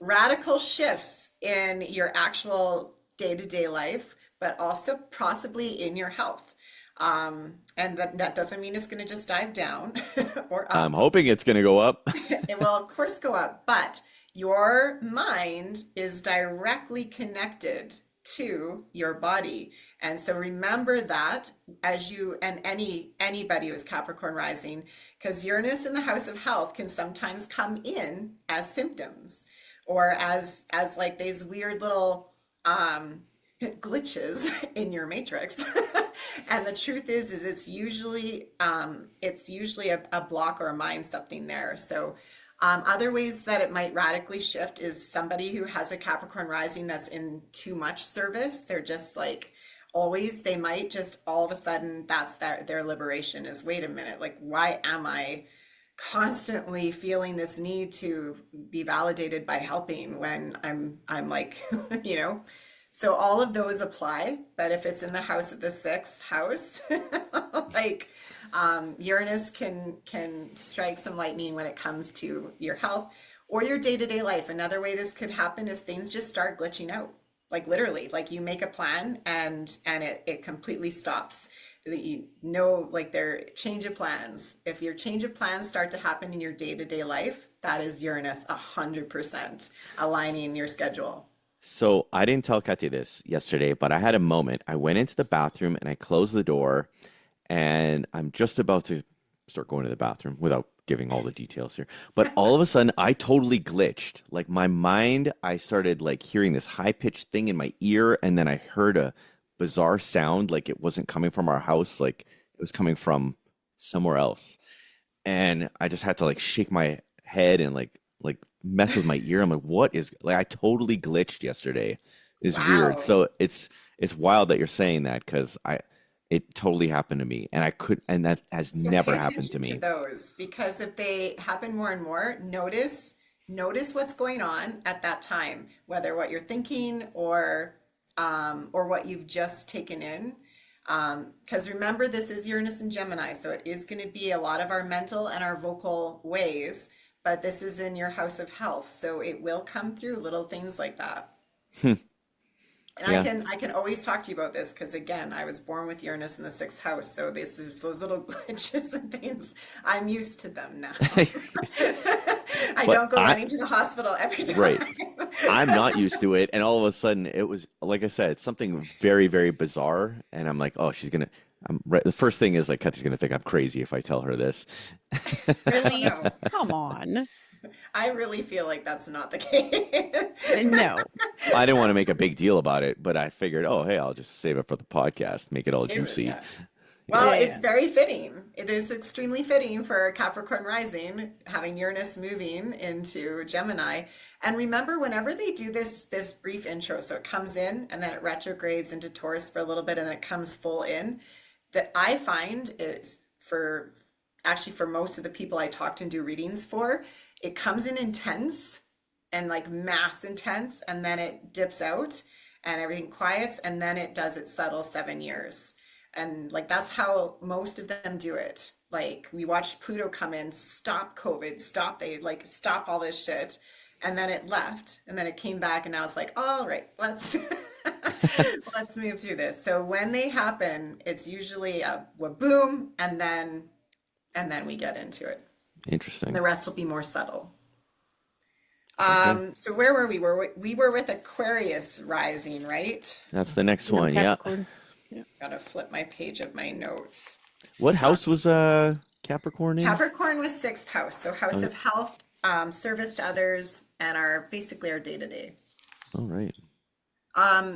radical shifts in your actual day-to-day life, but also possibly in your health. And that doesn't mean it's going to just dive down or up. I'm hoping it's going to go up. It will, of course, go up, but your mind is directly connected to your body. And so remember that as you, and anybody who's Capricorn rising, because Uranus in the house of health can sometimes come in as symptoms or as like these weird little glitches in your matrix. And the truth is it's usually a block or a mind something there. So other ways that it might radically shift is somebody who has a Capricorn rising that's in too much service. They're just like always, they might just all of a sudden that's their liberation is, wait a minute, like why am I constantly feeling this need to be validated by helping when I'm like, you know, so all of those apply. But if it's in the house of the sixth house, like Uranus can strike some lightning when it comes to your health or your day-to-day life. Another way this could happen is things just start glitching out. Like literally, like you make a plan and it completely stops. You know, like their change of plans. If your change of plans start to happen in your day-to-day life, that is Uranus 100% aligning your schedule. So I didn't tell Kati this yesterday, but I had a moment. I went into the bathroom and I closed the door, and I'm just about to start going to the bathroom without giving all the details here. But all of a sudden, I totally glitched. Like my mind, I started like hearing this high-pitched thing in my ear, and then I heard a bizarre sound, like it wasn't coming from our house, like it was coming from somewhere else. And I just had to like shake my head and like mess with my ear. I'm like, what is, like I totally glitched yesterday. It's weird. Wow. So it's wild that you're saying that, because it totally happened to me, and that has So never pay happened to attention to me. those, because if they happen more and more, notice what's going on at that time, whether what you're thinking or what you've just taken in. Because remember, this is Uranus and Gemini, so it is going to be a lot of our mental and our vocal ways, but this is in your house of health, so it will come through little things like that. Hmm. And Yeah. I can always talk to you about this because again, I was born with Uranus in the sixth house, so this is those little glitches and things. I'm used to them now. I But don't go running to the hospital every time. right. I'm not used to it, and all of a sudden it was, like I said, something very, very bizarre, and I'm like, oh, the first thing is like, Kati's gonna think I'm crazy if I tell her this. Really? No, Come on. I really feel like that's not the case. No. I didn't want to make a big deal about it, but I figured, oh, hey, I'll just save it for the podcast, make it all Save it, juicy. yeah. Well, Yeah. it's very fitting. It is extremely fitting for Capricorn rising, having Uranus moving into Gemini. And remember, whenever they do this brief intro, so it comes in and then it retrogrades into Taurus for a little bit and then it comes full in, that I find is for actually for most of the people I talk to and do readings for, it comes in intense and like mass intense, and then it dips out and everything quiets, and then it does its subtle 7 years. And like that's how most of them do it. Like we watched Pluto come in, stop COVID, stop all this shit. And then it left, and then it came back, and now it's like, all right, let's let's move through this. So when they happen, it's usually a boom, and then we get into it. Interesting. The rest will be more subtle. Okay. So where were we? We were with Aquarius rising, right? That's the next one. Yeah. Capricorn. Gotta flip my page of my notes. What house was Capricorn in? Capricorn was sixth house, so house Okay. of health, service to others, and basically our day to day. All right.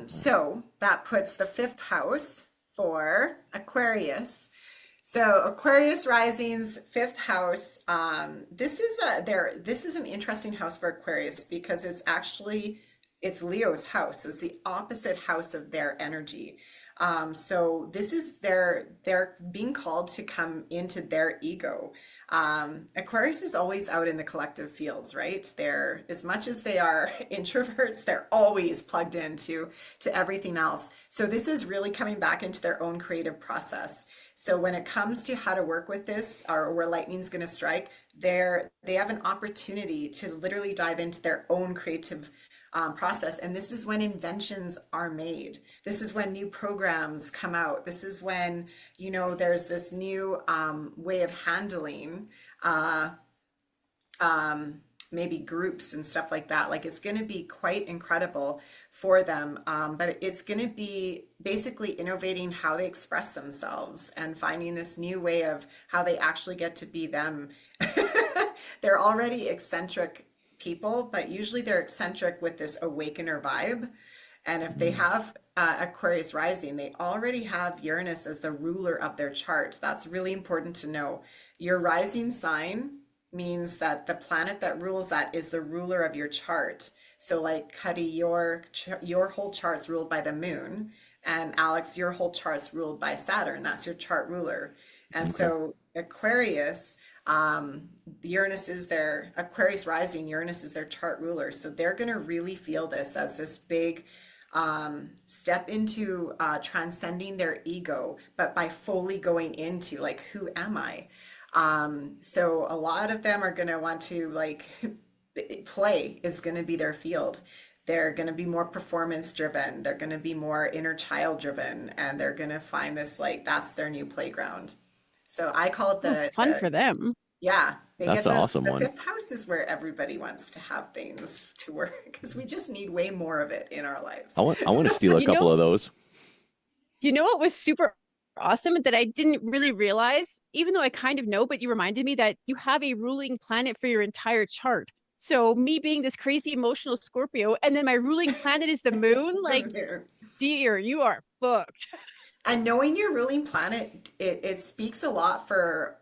So that puts the fifth house for Aquarius. So Aquarius rising's fifth house. This is an interesting house for Aquarius because it's Leo's house. It's the opposite house of their energy. So this is they're being called to come into their ego. Aquarius is always out in the collective fields, right? They're, as much as they are introverts, they're always plugged into everything else. So this is really coming back into their own creative process. So when it comes to how to work with this, or where lightning's going to strike, they have an opportunity to literally dive into their own creative process. And this is when inventions are made. This is when new programs come out. This is when, there's this new way of handling maybe groups and stuff like that. Like it's going to be quite incredible for them. But it's going to be basically innovating how they express themselves and finding this new way of how they actually get to be them. They're already eccentric people, but usually they're eccentric with this awakener vibe. And if they have Aquarius rising, they already have Uranus as the ruler of their chart. That's really important to know. Your rising sign means that the planet that rules that is the ruler of your chart. So like Kati, your whole chart's ruled by the moon, and Alex, your whole chart's ruled by Saturn. That's your chart ruler. And so Aquarius, Uranus is their Aquarius rising, Uranus is their chart ruler. So they're going to really feel this as this big step into transcending their ego, but by fully going into like, who am I? So a lot of them are going to want to like play is going to be their field. They're going to be more performance driven. They're going to be more inner child driven, and they're going to find this like that's their new playground. So I call it fun for them. Yeah, That's the awesome one. The fifth house is where everybody wants to have things to work because we just need way more of it in our lives. I want to steal a couple of those. You know what was super awesome that I didn't really realize, even though I kind of know, but you reminded me that you have a ruling planet for your entire chart. So me being this crazy emotional Scorpio, and then my ruling planet is the moon, like, dear, you are fucked. And knowing your ruling planet, it speaks a lot for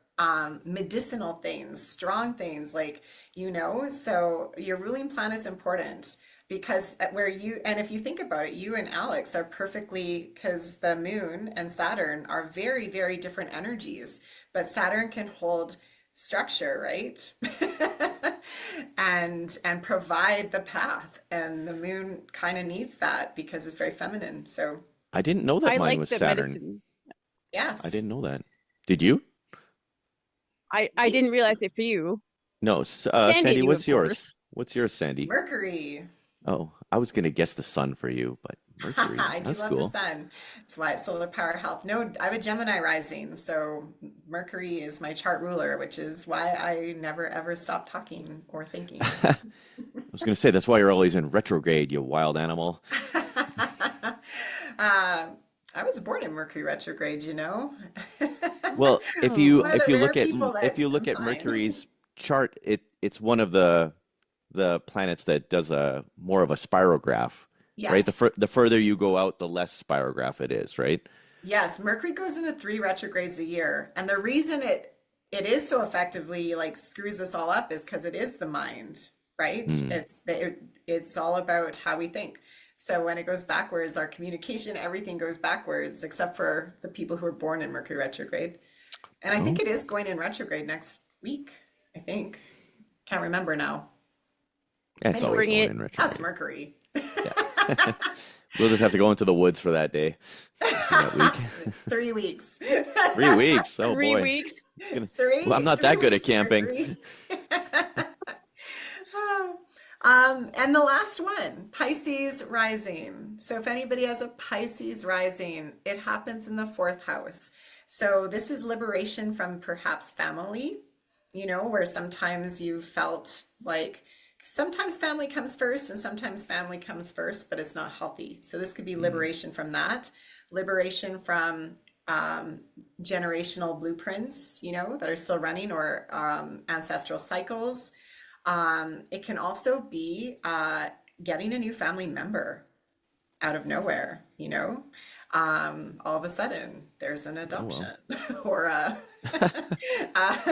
medicinal things, strong things, like, so your ruling planet is important because and if you think about it, you and Alex are perfectly, because the moon and Saturn are very, very different energies, but Saturn can hold structure, right? and provide the path, and the moon kind of needs that because it's very feminine. So I didn't know that mine like was the Saturn. medicine. Yes. I didn't know that. Did you? I didn't realize it for you. No. Sandy Sandy, knew, what's of yours? course. What's yours, Sandy? Mercury. Oh, I was going to guess the sun for you, but Mercury. I do That's love cool. the sun. That's why it's solar power health. No, I have a Gemini rising, so Mercury is my chart ruler, which is why I never ever stop talking or thinking. I was going to say, that's why you're always in retrograde, you wild animal. I was born in Mercury retrograde, Well, if you One of if the you rare look at people that if you look I'm at fine. Mercury's chart, it's one of the planets that does a more of a spirograph, right? Yes. The further you go out, the less spirograph it is, right? Yes, Mercury goes into 3 retrogrades a year. And the reason it is so effectively like screws us all up is because it is the mind, right? It's all about how we think. So when it goes backwards, our communication, everything goes backwards, except for the people who are born in Mercury retrograde. And I think it is going in retrograde next week. I think. Can't remember now. It's always Bring going it. in That's retrograde. Mercury. We'll just have to go into the woods for that day. That week. 3 weeks. 3 weeks. Oh 3 boy. weeks. It's gonna... Three. I'm not 3 that good at weeks, camping. Mercury. And the last one, Pisces rising. So if anybody has a Pisces rising, it happens in the fourth house. So this is liberation from perhaps family, where sometimes you felt like sometimes family comes first and sometimes family comes first, but it's not healthy. So this could be liberation from that, liberation from generational blueprints, that are still running, or ancestral cycles. It can also be getting a new family member out of nowhere, all of a sudden there's an adoption or a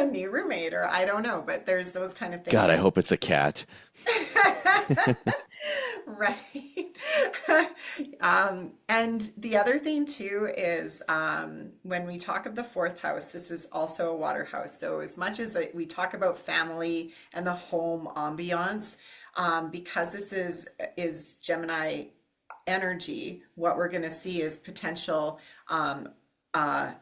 new roommate, or I don't know, but there's those kind of things. God, I hope it's a cat. Right. And the other thing too is when we talk of the fourth house, this is also a water house. So as much as we talk about family and the home ambiance, because this is Gemini energy, what we're going to see is potential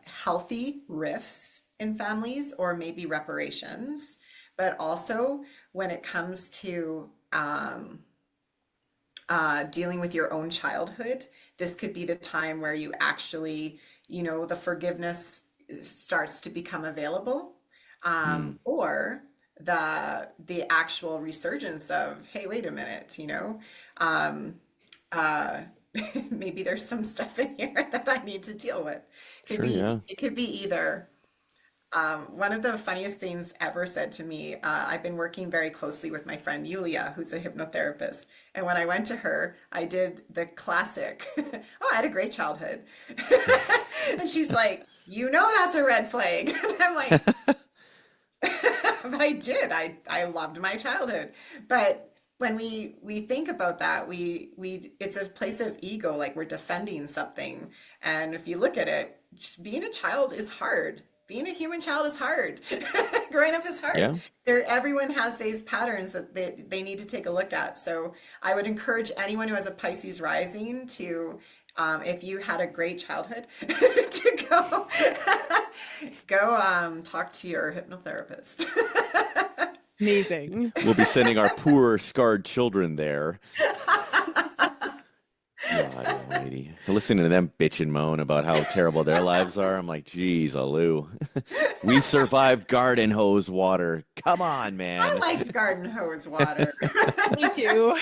healthy rifts in families, or maybe reparations. But also when it comes to dealing with your own childhood, this could be the time where you actually, the forgiveness starts to become available, or the actual resurgence of, hey, wait a minute, maybe there's some stuff in here that I need to deal with. It could be either. One of the funniest things ever said to me, I've been working very closely with my friend Yulia, who's a hypnotherapist. And when I went to her, I did the classic, oh, I had a great childhood. And she's like, that's a red flag. And I'm like, but I did. I loved my childhood. But when we think about that, it's a place of ego, like we're defending something. And if you look at it, just being a child is hard. Being a human child is hard. Growing up is hard. Yeah. Everyone has these patterns that they need to take a look at. So I would encourage anyone who has a Pisces rising to, if you had a great childhood, to go talk to your hypnotherapist. Amazing. We'll be sending our poor scarred children there. God almighty. Listening to them bitch and moan about how terrible their lives are, I'm like, geez, Aloo. We survived garden hose water. Come on, man. I liked garden hose water. Me too.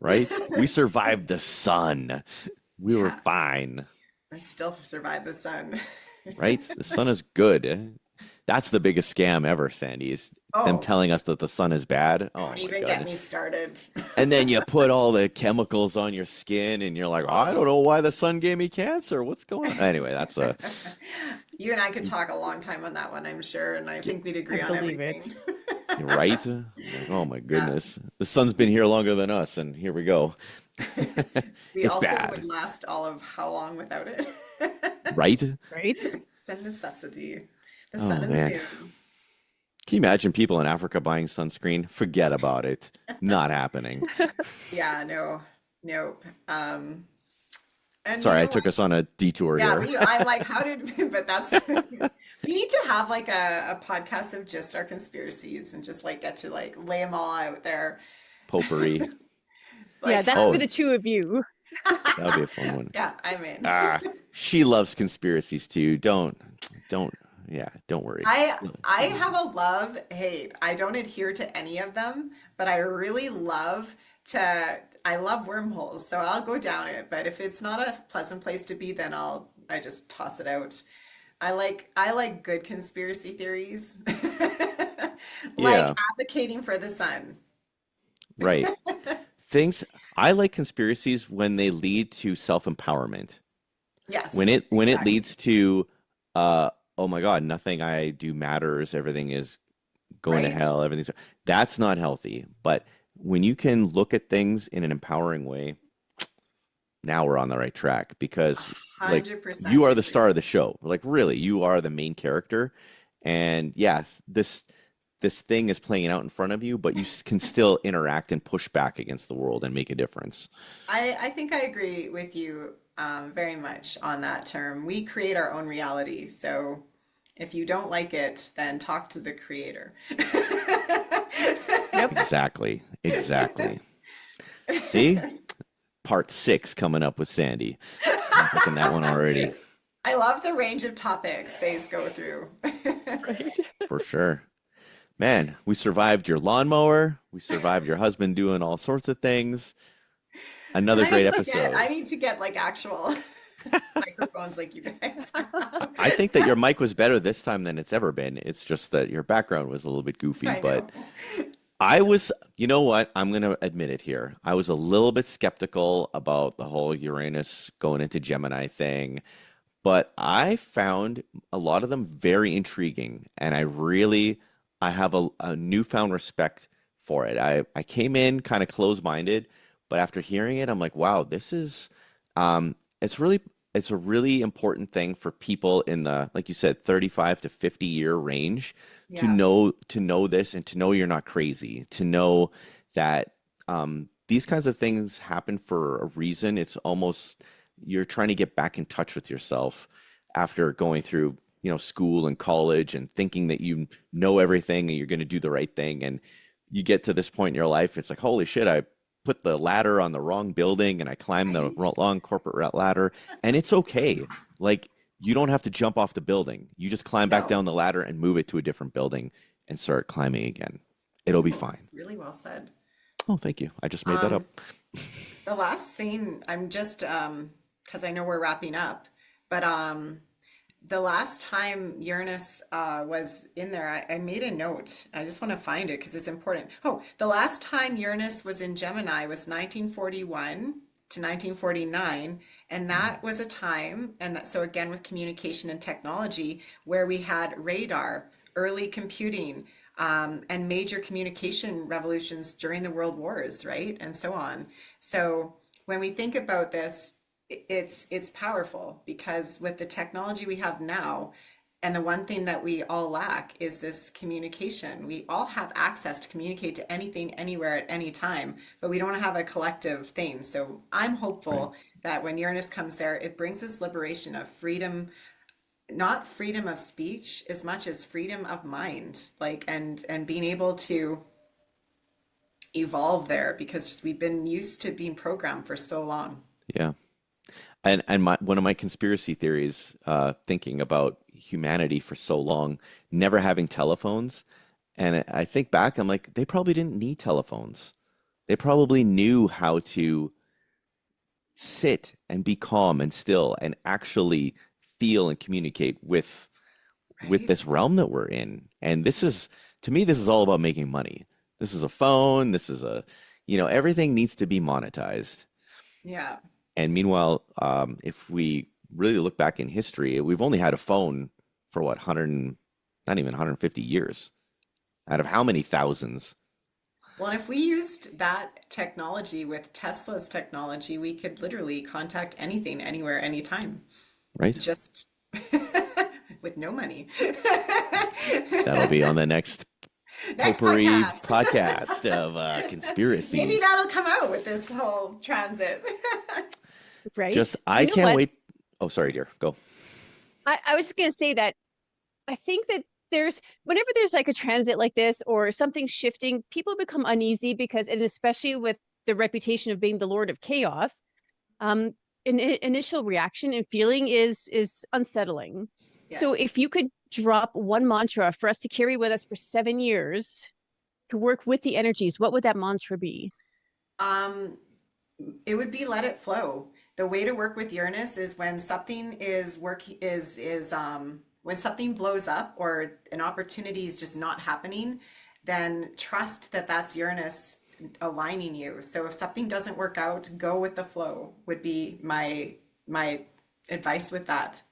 Right? We survived the sun. We were fine. I still survived the sun. Right? The sun is good. That's the biggest scam ever, Sandy, is them telling us that the sun is bad. Don't even get me started. And then you put all the chemicals on your skin and you're like, I don't know why the sun gave me cancer. What's going on? Anyway, that's a... You and I could talk a long time on that one, I'm sure. And I think we'd agree on everything. Right? Oh my goodness. The sun's been here longer than us, and here we go. We it's also bad. would last all of how long without it? Right? It's a necessity. The sun and the moon. Can you imagine people in Africa buying sunscreen? Forget about it. Not happening. Yeah, no. And sorry, I took us on a detour here. Yeah, I'm like, but that's, we need to have like a podcast of just our conspiracies and just like get to like lay them all out there. Potpourri. Yeah, that's for the two of you. That would be a fun one. Yeah, I'm in. She loves conspiracies too. Don't worry. I have a love-hate. I don't adhere to any of them, but I really love wormholes, so I'll go down it. But if it's not a pleasant place to be, then I just toss it out. I like good conspiracy theories. Like advocating for the sun. Right. I like conspiracies when they lead to self-empowerment. Yes. When it leads to oh my God, nothing I do matters, everything is going to hell, that's not healthy. But when you can look at things in an empowering way, now we're on the right track because like 100% you are the agree. star of the show. Like really, you are the main character. And yes, this thing is playing out in front of you, but you can still interact and push back against the world and make a difference. I think I agree with you very much on that term. We create our own reality. So if you don't like it, then talk to the creator. Yep. Exactly. Exactly. See? Part 6 coming up with Sandy. I'm liking that one already. I love the range of topics they go through. Right. For sure. Man, we survived your lawnmower. We survived your husband doing all sorts of things. Another great episode. I need to get like actual microphones like you guys. I think that your mic was better this time than it's ever been. It's just that your background was a little bit goofy, I but know. I was, you know what? I'm going to admit it here. I was a little bit skeptical about the whole Uranus going into Gemini thing, but I found a lot of them very intriguing, and I have a newfound respect for it. I came in kind of closed-minded, but after hearing it, I'm like, wow, this is it's really it's a really important thing for people in the, like you said, 35 to 50 year range Yeah. to know this and to know you're not crazy, to know that these kinds of things happen for a reason. It's almost you're trying to get back in touch with yourself after going through, school and college and thinking that you know everything and you're going to do the right thing. And you get to this point in your life, it's like, holy shit, I put the ladder on the wrong building and I climbed the Right. wrong corporate ladder. And it's okay. Like, you don't have to jump off the building. You just climb back No. down the ladder and move it to a different building and start climbing again. It'll be Oh, fine. that's really well said. Oh, thank you. I just made that Um, up. the last thing, I'm just because I know we're wrapping up, but the last time Uranus was in there, I made a note. I just want to find it because it's important. Oh, the last time Uranus was in Gemini was 1941 to 1949, and that was a time, so again with communication and technology, where we had radar, early computing, and major communication revolutions during the world wars, right? And so on. So when we think about this, it's powerful because with the technology we have now, and the one thing that we all lack is this communication. We all have access to communicate to anything, anywhere, at any time, but we don't have a collective thing. So I'm Right. hopeful that when Uranus comes there, it brings this liberation of freedom, not freedom of speech as much as freedom of mind, like and being able to evolve there because we've been used to being programmed for so long. Yeah. And one of my conspiracy theories, thinking about humanity for so long, never having telephones, and I think back, I'm like, they probably didn't need telephones. They probably knew how to sit and be calm and still and actually feel and communicate with Right? this realm that we're in. And this is, to me, this is all about making money. This is a phone. This is everything needs to be monetized. Yeah. And meanwhile, if we really look back in history, we've only had a phone for what, 100, not even 150 years, out of how many thousands, Well, and if we used that technology with Tesla's technology, we could literally contact anything, anywhere, anytime, right? just with no money. That'll be on the next Next potpourri podcast. podcast of Maybe conspiracies. that'll come out with this whole transit. Right. Just, You I know can't what? wait. Oh, sorry, dear. Go. I was just going to say that I think that whenever there's like a transit like this or something shifting, people become uneasy because, and especially with the reputation of being the Lord of Chaos, an initial reaction and feeling is unsettling. Yeah. So if you could drop one mantra for us to carry with us for 7 years to work with the energies, what would that mantra be? Um, it would be let it flow. The way to work with Uranus is when something when something blows up or an opportunity is just not happening, then trust that that's Uranus aligning you. So if something doesn't work out, go with the flow would be my advice with that.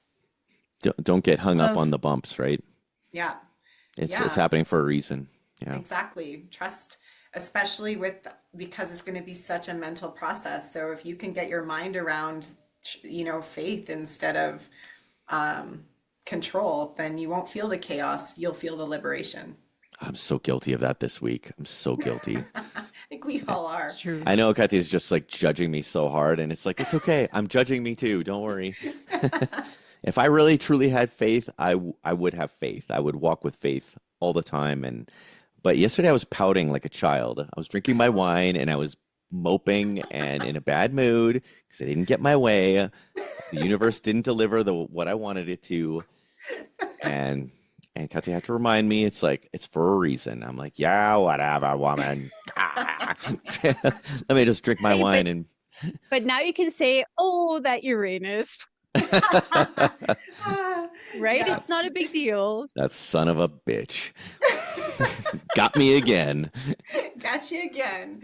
Don't get hung up Love. on the bumps, right? Yeah. It's Yeah. happening for a reason. Yeah. Exactly. Trust. especially because it's going to be such a mental process. So if you can get your mind around, faith instead of control, then you won't feel the chaos. You'll feel the liberation. I'm so guilty of that this week. I'm so guilty. I think we all are. It's true. I know Kati is just like judging me so hard, and it's like, it's okay. I'm judging me too. Don't worry. If I really truly had faith, I would have faith. I would walk with faith all the time. But yesterday I was pouting like a child. I was drinking my wine and I was moping and in a bad mood because I didn't get my way. The universe didn't deliver what I wanted it to. And Kati had to remind me, it's like, it's for a reason. I'm like, yeah, whatever, woman. Let me just drink my wine. But now you can say, oh, that Uranus. Right? Yeah. It's not a big deal. That son of a bitch. Got me again. Got you again.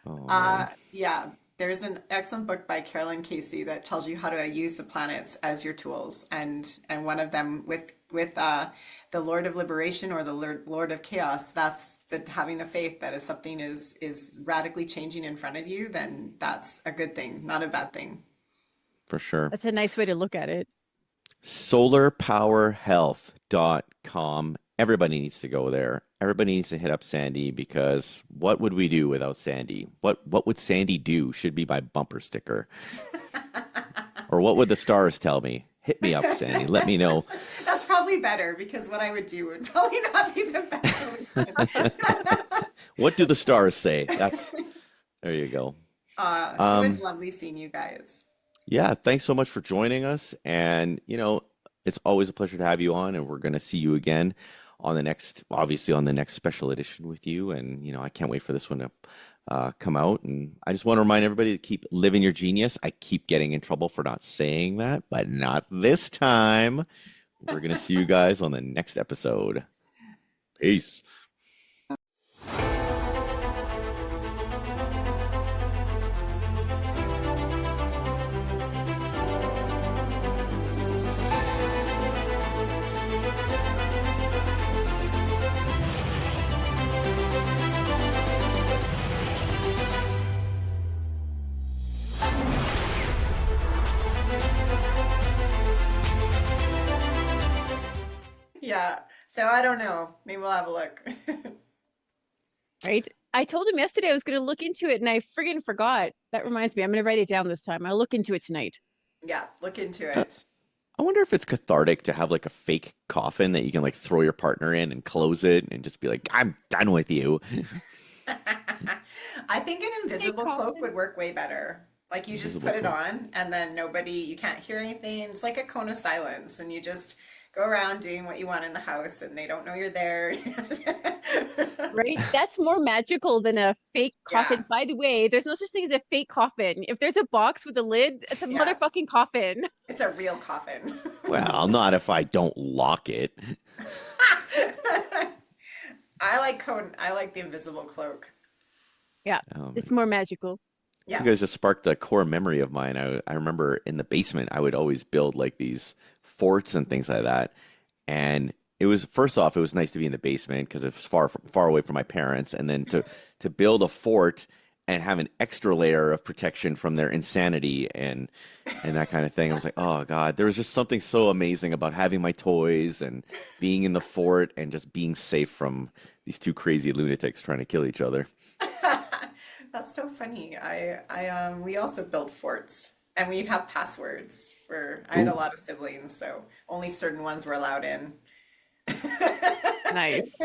Oh, man. Yeah, there's an excellent book by Carolyn Casey that tells you how to use the planets as your tools, and one of them with the Lord of Liberation or the Lord of Chaos. That's having the faith that if something is radically changing in front of you, then that's a good thing, not a bad thing. For sure. That's a nice way to look at it. Solarpowerhealth.com. Everybody needs to go there. Everybody needs to hit up Sandy, because what would we do without Sandy? What would Sandy do should be my bumper sticker. Or what would the stars tell me? Hit me up, Sandy. Let me know. That's probably better, because what I would do would probably not be the best solution. What do the stars say? There you go. It was lovely seeing you guys. Yeah, thanks so much for joining us. And, it's always a pleasure to have you on, and we're going to see you again on the next special edition with you. And, I can't wait for this one to come out. And I just want to remind everybody to keep living your genius. I keep getting in trouble for not saying that, but not this time. We're going to see you guys on the next episode. Peace. Yeah, so I don't know. Maybe we'll have a look. Right? I told him yesterday I was going to look into it and I friggin' forgot. That reminds me, I'm going to write it down this time. I'll look into it tonight. Yeah, look into it. I wonder if it's cathartic to have like a fake coffin that you can like throw your partner in and close it and just be like, I'm done with you. I think an invisible Hey, cloak Colin. would work way better. Like you just Invisible put it cloak. on and then you can't hear anything. It's like a cone of silence, and you just go around doing what you want in the house and they don't know you're there. Right? That's more magical than a fake coffin. Yeah. By the way, there's no such thing as a fake coffin. If there's a box with a lid, it's a Yeah. motherfucking coffin. It's a real coffin. Well, not if I don't lock it. I like the invisible cloak. Yeah, Um, it's more magical. Yeah. You guys just sparked a core memory of mine. I remember in the basement, I would always build like these forts and things like that. And it was, first off, it was nice to be in the basement because it was far away from my parents. And then to build a fort and have an extra layer of protection from their insanity and that kind of thing. I was like, oh God, there was just something so amazing about having my toys and being in the fort and just being safe from these two crazy lunatics trying to kill each other. That's so funny. We also built forts, and we'd have passwords I had a lot of siblings, so only certain ones were allowed in. Nice.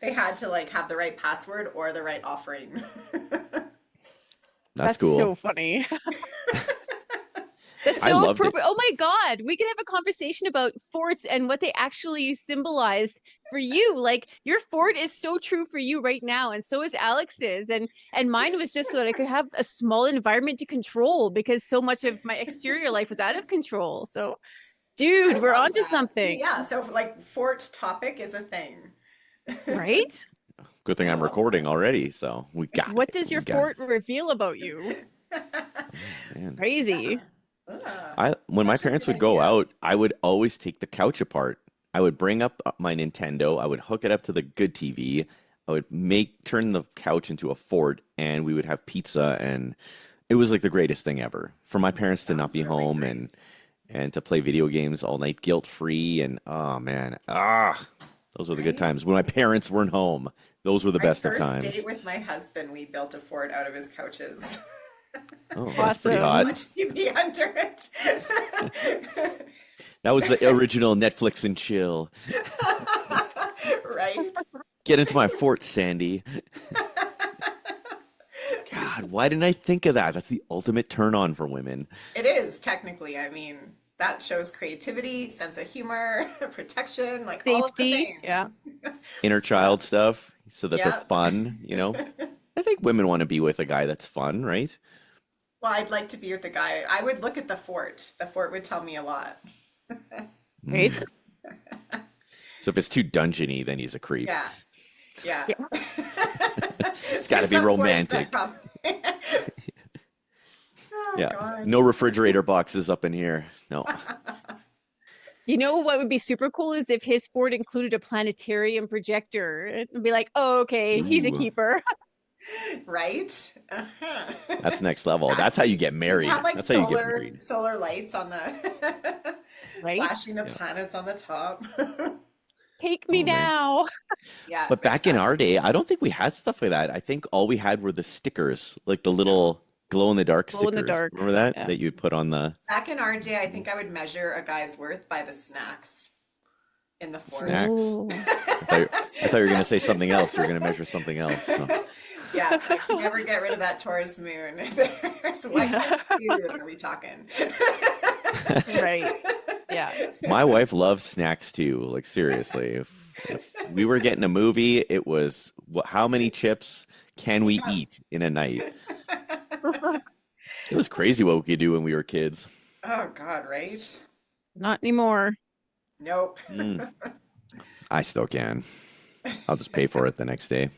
They had to like have the right password or the right offering. That's cool. So funny. That's I so loved it. appropriate. Oh my God. We could have a conversation about forts and what they actually symbolize for you. Like your fort is so true for you right now, and so is Alex's. And mine was just so that I could have a small environment to control because so much of my exterior life was out of control. So dude, I we're love onto that. something. Yeah, so like fort topic is a thing. Right? Good thing I'm recording already, so we got What it. does We your got fort reveal about you? it, man. Crazy. When my Such a parents good would go idea. out, I would always take the couch apart. I would bring up my Nintendo. I would hook it up to the good TV. I would turn the couch into a fort, and we would have pizza, and it was like the greatest thing ever for my parents to not Sounds be really home great. and to play video games all night guilt free. And oh man, those were the good Right? times when my parents weren't home. Those were the My best of first times. date with my husband, we built a fort out of his couches. Oh, that's pretty Awesome. hot. Watch TV under it. That was the original Netflix and chill. Right? Get into my fort, Sandy. God, why didn't I think of that? That's the ultimate turn on for women. It is technically. I mean, that shows creativity, sense of humor, protection, like all of the Safety. things. Yeah. Inner child stuff, so that they're Yeah. fun, you know? I think women want to be with a guy that's fun, right? Well, I'd like to be with the guy. I would look at the fort. The fort would tell me a lot. Right. So if it's too dungeony, then he's a creep. Yeah. Yeah. Yeah. It's got to There's be some forts romantic. that probably- Oh, Yeah. God. No refrigerator boxes up in here. No. You know what would be super cool is if his fort included a planetarium projector. It'd be like, oh, okay, he's a Ooh. keeper. Right? Uh-huh. That's next level. That's how you get married. Just have like That's how you get married. solar lights on the Right? flashing the planets on the top. Take me Oh, man. now. Yeah, But back in exactly. our day, I don't think we had stuff like that. I think all we had were the stickers, like the little glow in the dark Glow in the stickers. dark. Remember that? Yeah. That you'd put on the Back in our day, I think I would measure a guy's worth by the snacks in the fort. Snacks. Ooh. I thought you were going to say something else. You were going to measure something else. So. Yeah, I can never get rid of that Taurus moon. There's what kind of food are we talking? Right. Yeah. My wife loves snacks too. Like seriously, if we were getting a movie, it was how many chips can we eat in a night? It was crazy what we could do when we were kids. Oh God, right? Not anymore. Nope. I still can. I'll just pay for it the next day.